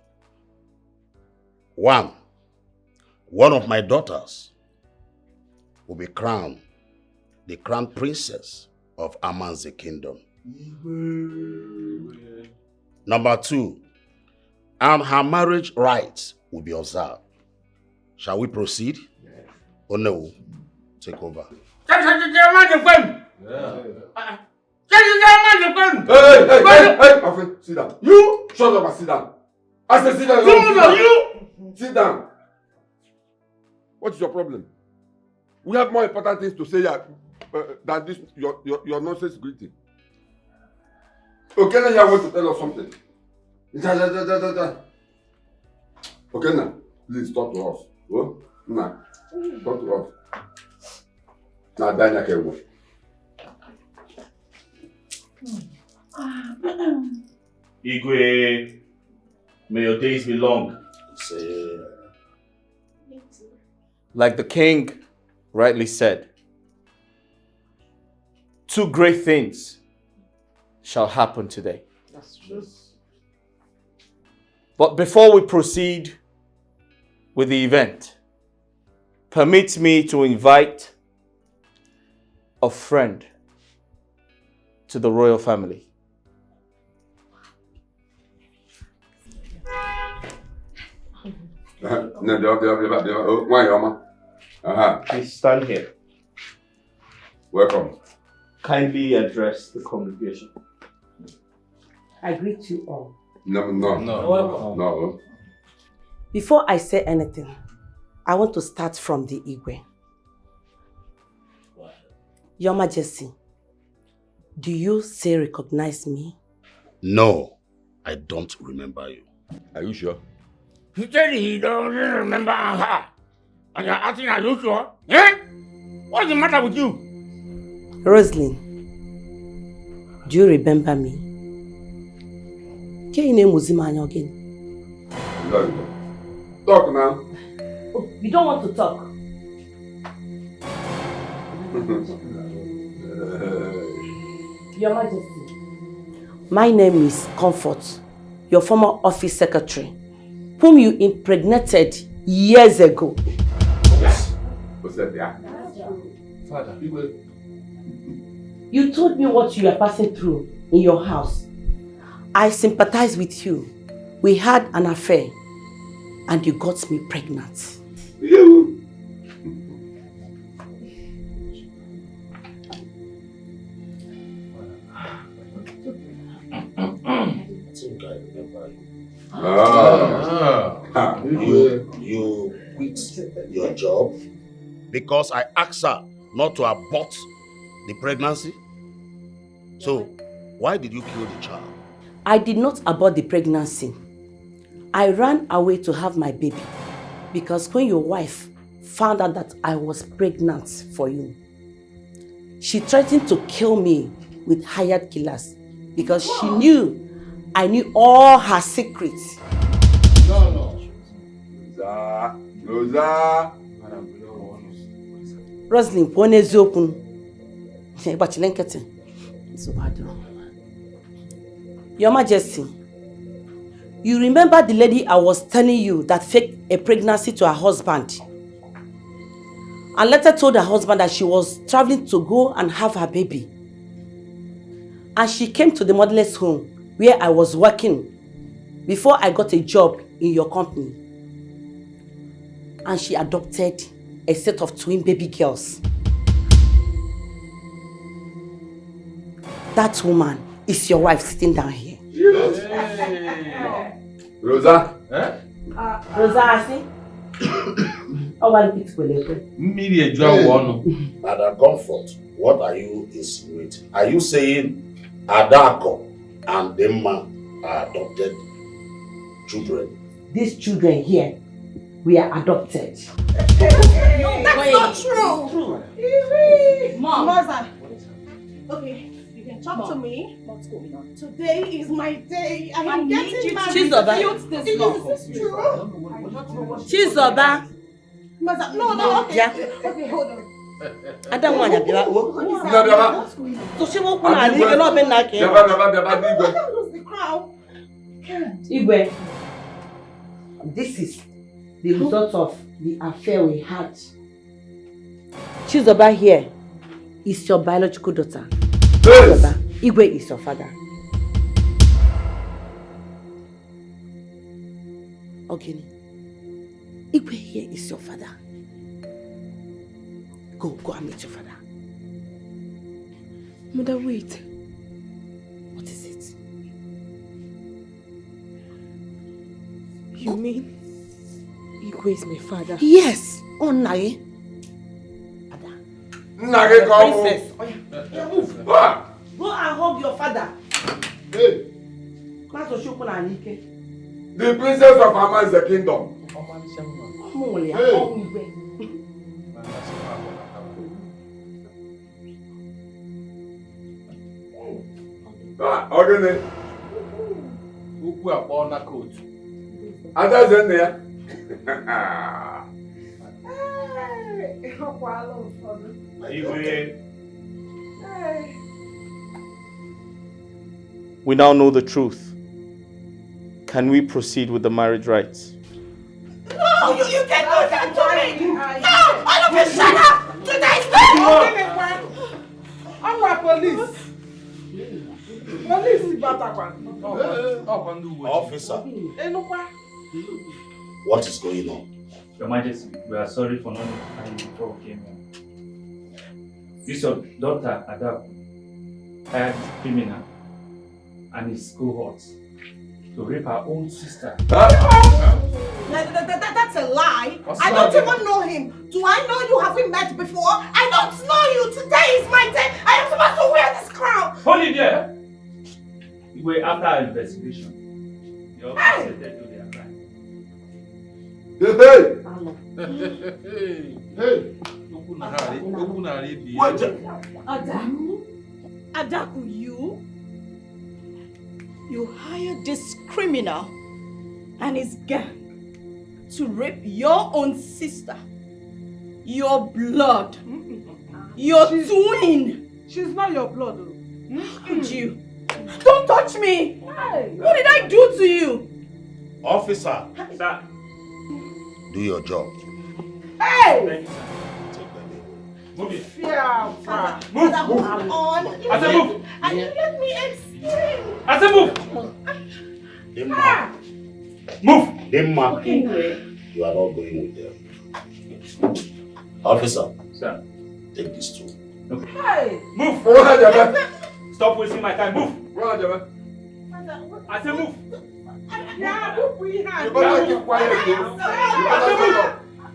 One of my daughters will be crowned the crown princess of Amanze kingdom. Number two, and her marriage rights will be observed. Shall we proceed? Or no? Take over. Hey, my friend, sit down. You shut up and sit down. I said sit down. Sit down. What is your problem? We have more important things to say than this your nonsense greeting. Okay, now you want to tell us something. Okay, now please talk to us. Oh, nah, talk to us. Now, Daniel can go. Igwe, may your days be long. Like the king rightly said, two great things shall happen today. That's true. But before we proceed with the event, permit me to invite a friend to the royal family. Please stand here. Welcome. Kindly address the congregation. I greet you all. No. Before I say anything, I want to start from the Igwe. Your Majesty, do you still recognize me? No, I don't remember you. Are you sure? He said he doesn't remember her. And you're asking, are you sure? Eh? What's the matter with you? Rosalind, do you remember me? Can you name Muzimanya again? Talk now. Oh, you don't want to talk. Your Majesty, my name is Comfort, your former office secretary, whom you impregnated years ago. What's that there? Father, you told me what you are passing through in your house. I sympathize with you. We had an affair and you got me pregnant. You. I think I remember you. You You quit your job because I asked her not to abort the pregnancy? So, why did you kill the child? I did not abort the pregnancy. I ran away to have my baby because when your wife found out that I was pregnant for you, she threatened to kill me with hired killers because she knew I knew all her secrets. No. Rosa. Rosalind, pon eziokwu. Your Majesty, you remember the lady I was telling you that faked a pregnancy to her husband and later told her husband that she was traveling to go and have her baby. And she came to the motherless home where I was working before I got a job in your company. And she adopted a set of twin baby girls. That woman is your wife sitting down here. Rosa. Rosa, I see. Oh, well, it's Madam Comfort, what are you insinuating? Are you saying Adako and Demma are adopted children? These children here, we are adopted. That's not true. Mom. Mother. Okay, you can talk to me. What's going on? Today is my day. I am getting married. Chizoba. Is this true? Chizoba. Mother, no, okay. Yeah. Okay, hold on. I don't want to be like, So she won't come and leave not been like lose the crown. Igwe, this is the result of the affair we had. Chizoba here is your biological daughter. Chizoba, Igwe is your father. Okay. Igwe here is your father. Go and meet your father. Mother, wait. What is it? You mean Igwe is my father? Yes. Oh, Nage. Nage, come. Princess. Go and hug your father. Hey. The princess of Amma is the kingdom. Hey. Ogene. Ukwu akpọ na coat. Ada zenne ya. We now know the truth. Can we proceed with the marriage rites? No, you cannot do it. No, all of you shut up. Today's I'm a police. Police Officer, what is going on? Your Majesty, we are sorry for not notifying you before we came here. This your daughter, Adaku, hired this criminal and his cohorts to rape her own sister. That's a lie. I don't even know him. Do I know you? Have we met before? I don't know you. Today is my day. I am supposed to wear this crown. Hold it there. We after our investigation. The officer said to their crime. Adaku, you hired this criminal and his gang to rape your own sister, your blood, your twin. She's not your blood. How could you? Don't touch me! What did I do to you? Officer, sir, do your job. Hey! Thank you, sir. Move it. Yeah, move. Hold on. I said move. And let me explain. I said move. Demma. Move. Demma. You are not going with them. Officer, sir, take these two. Okay. Hey! Move. Stop wasting my time. Move. I said move. Yeah, we have. You better keep quiet.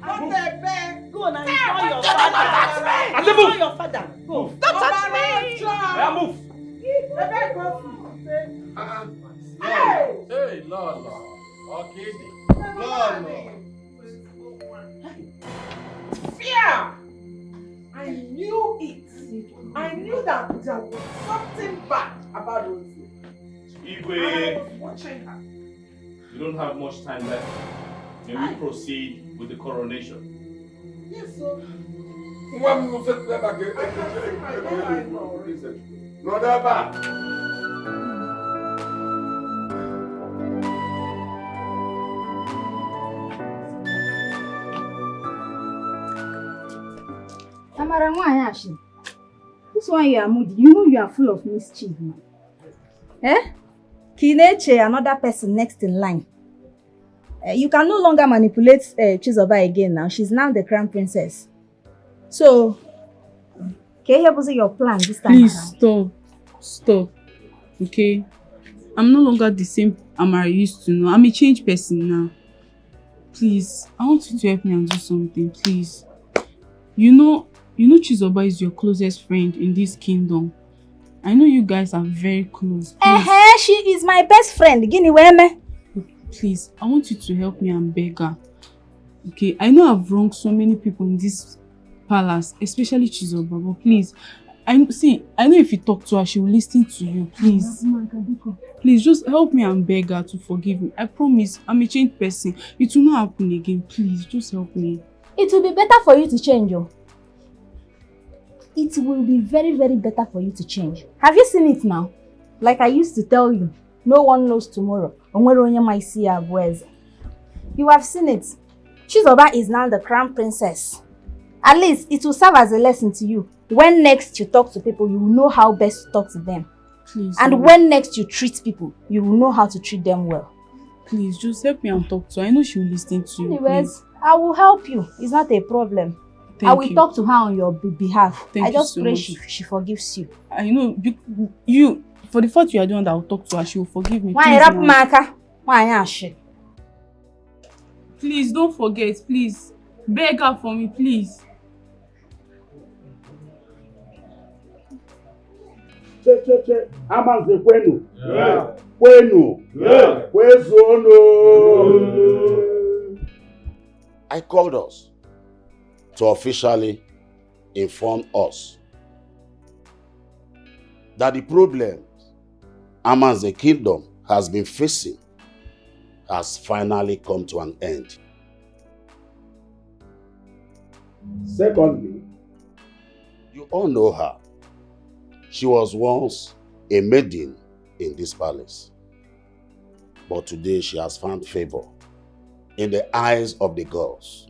I Go now, enjoy your father. Enjoy your father. Go. Don't touch me. Yeah, move. Hey, Lord. Okay. Lord. Fear! I knew it. I knew that there was something bad about Rosie. Igwe, I was watching her. you don't have much time left. May we proceed with the coronation? Yes, sir. Amara, why Ashi? This one you are moody. You know you are full of mischief, man. Eh? Kineche, another person next in line. You can no longer manipulate Chizoba again now. She's now the crown princess. So, can you help us with your plan this time? Please stop. Okay? I'm no longer the same Amara used to know. I'm a changed person now. Please, I want you to help me and do something, please. You know Chizoba is your closest friend in this kingdom. I know you guys are very close. She is my best friend. Guinea Weme. Please, I want you to help me and beg her. Okay, I know I've wronged so many people in this palace, especially Chizoba, but please, I know if you talk to her, she will listen to you. Please. Please, just help me and beg her to forgive me. I promise, I'm a changed person. It will not happen again. Please, just help me. It will be better for you to change, oh. It will be very, very better for you to change. Have you seen it now? Like I used to tell you, no one knows tomorrow. You have seen it. Chizoba is now the crown princess. At least it will serve as a lesson to you. When next you talk to people, you will know how best to talk to them. Please. And when next you treat people, you will know how to treat them well. Please, just help me and talk to her. I know she will listen to you. Anyways, I will help you. It's not a problem. I will talk to her on your behalf. I just pray she forgives you. I know you for the fact you are the one that will talk to her, she will forgive me. Please don't forget, please. Beg her for me, please. Che. Amanze kwenu. Yeah. Kwenu. Yeah. Kwezono. I called us to officially inform us that the problem Amanze Kingdom has been facing has finally come to an end. Secondly, you all know her. She was once a maiden in this palace, but today she has found favor in the eyes of the gods.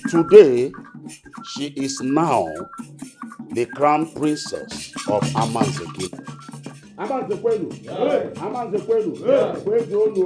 Today, she is now the crown princess of Amanze Kingdom. Amanze kwenu. Amanze kwenu. Kwezono.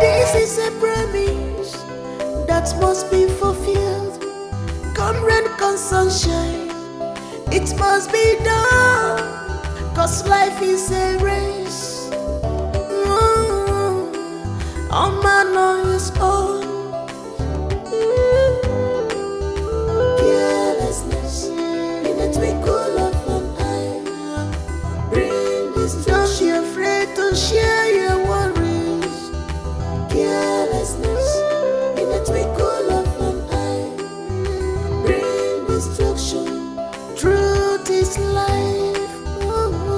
This is a promise that must be fulfilled. Come rain, come sunshine, it must be done. Cause life is a race. All man on his own. Carelessness in a twinkle of an eye. Bring this. Don't be afraid to share your worries. Carelessness in a twinkle of an eye. Bring destruction. Truth is life.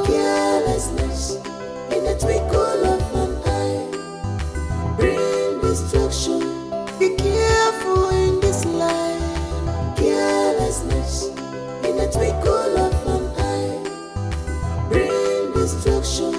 Carelessness in a twinkle of an eye. Bring destruction. Be careful in this life. Carelessness in a twinkle of an eye. Bring destruction.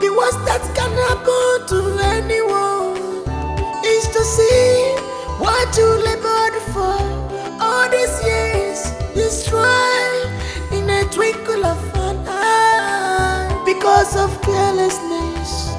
The worst that can happen to anyone is to see what you labored for all these years destroyed in a twinkle of an eye because of carelessness.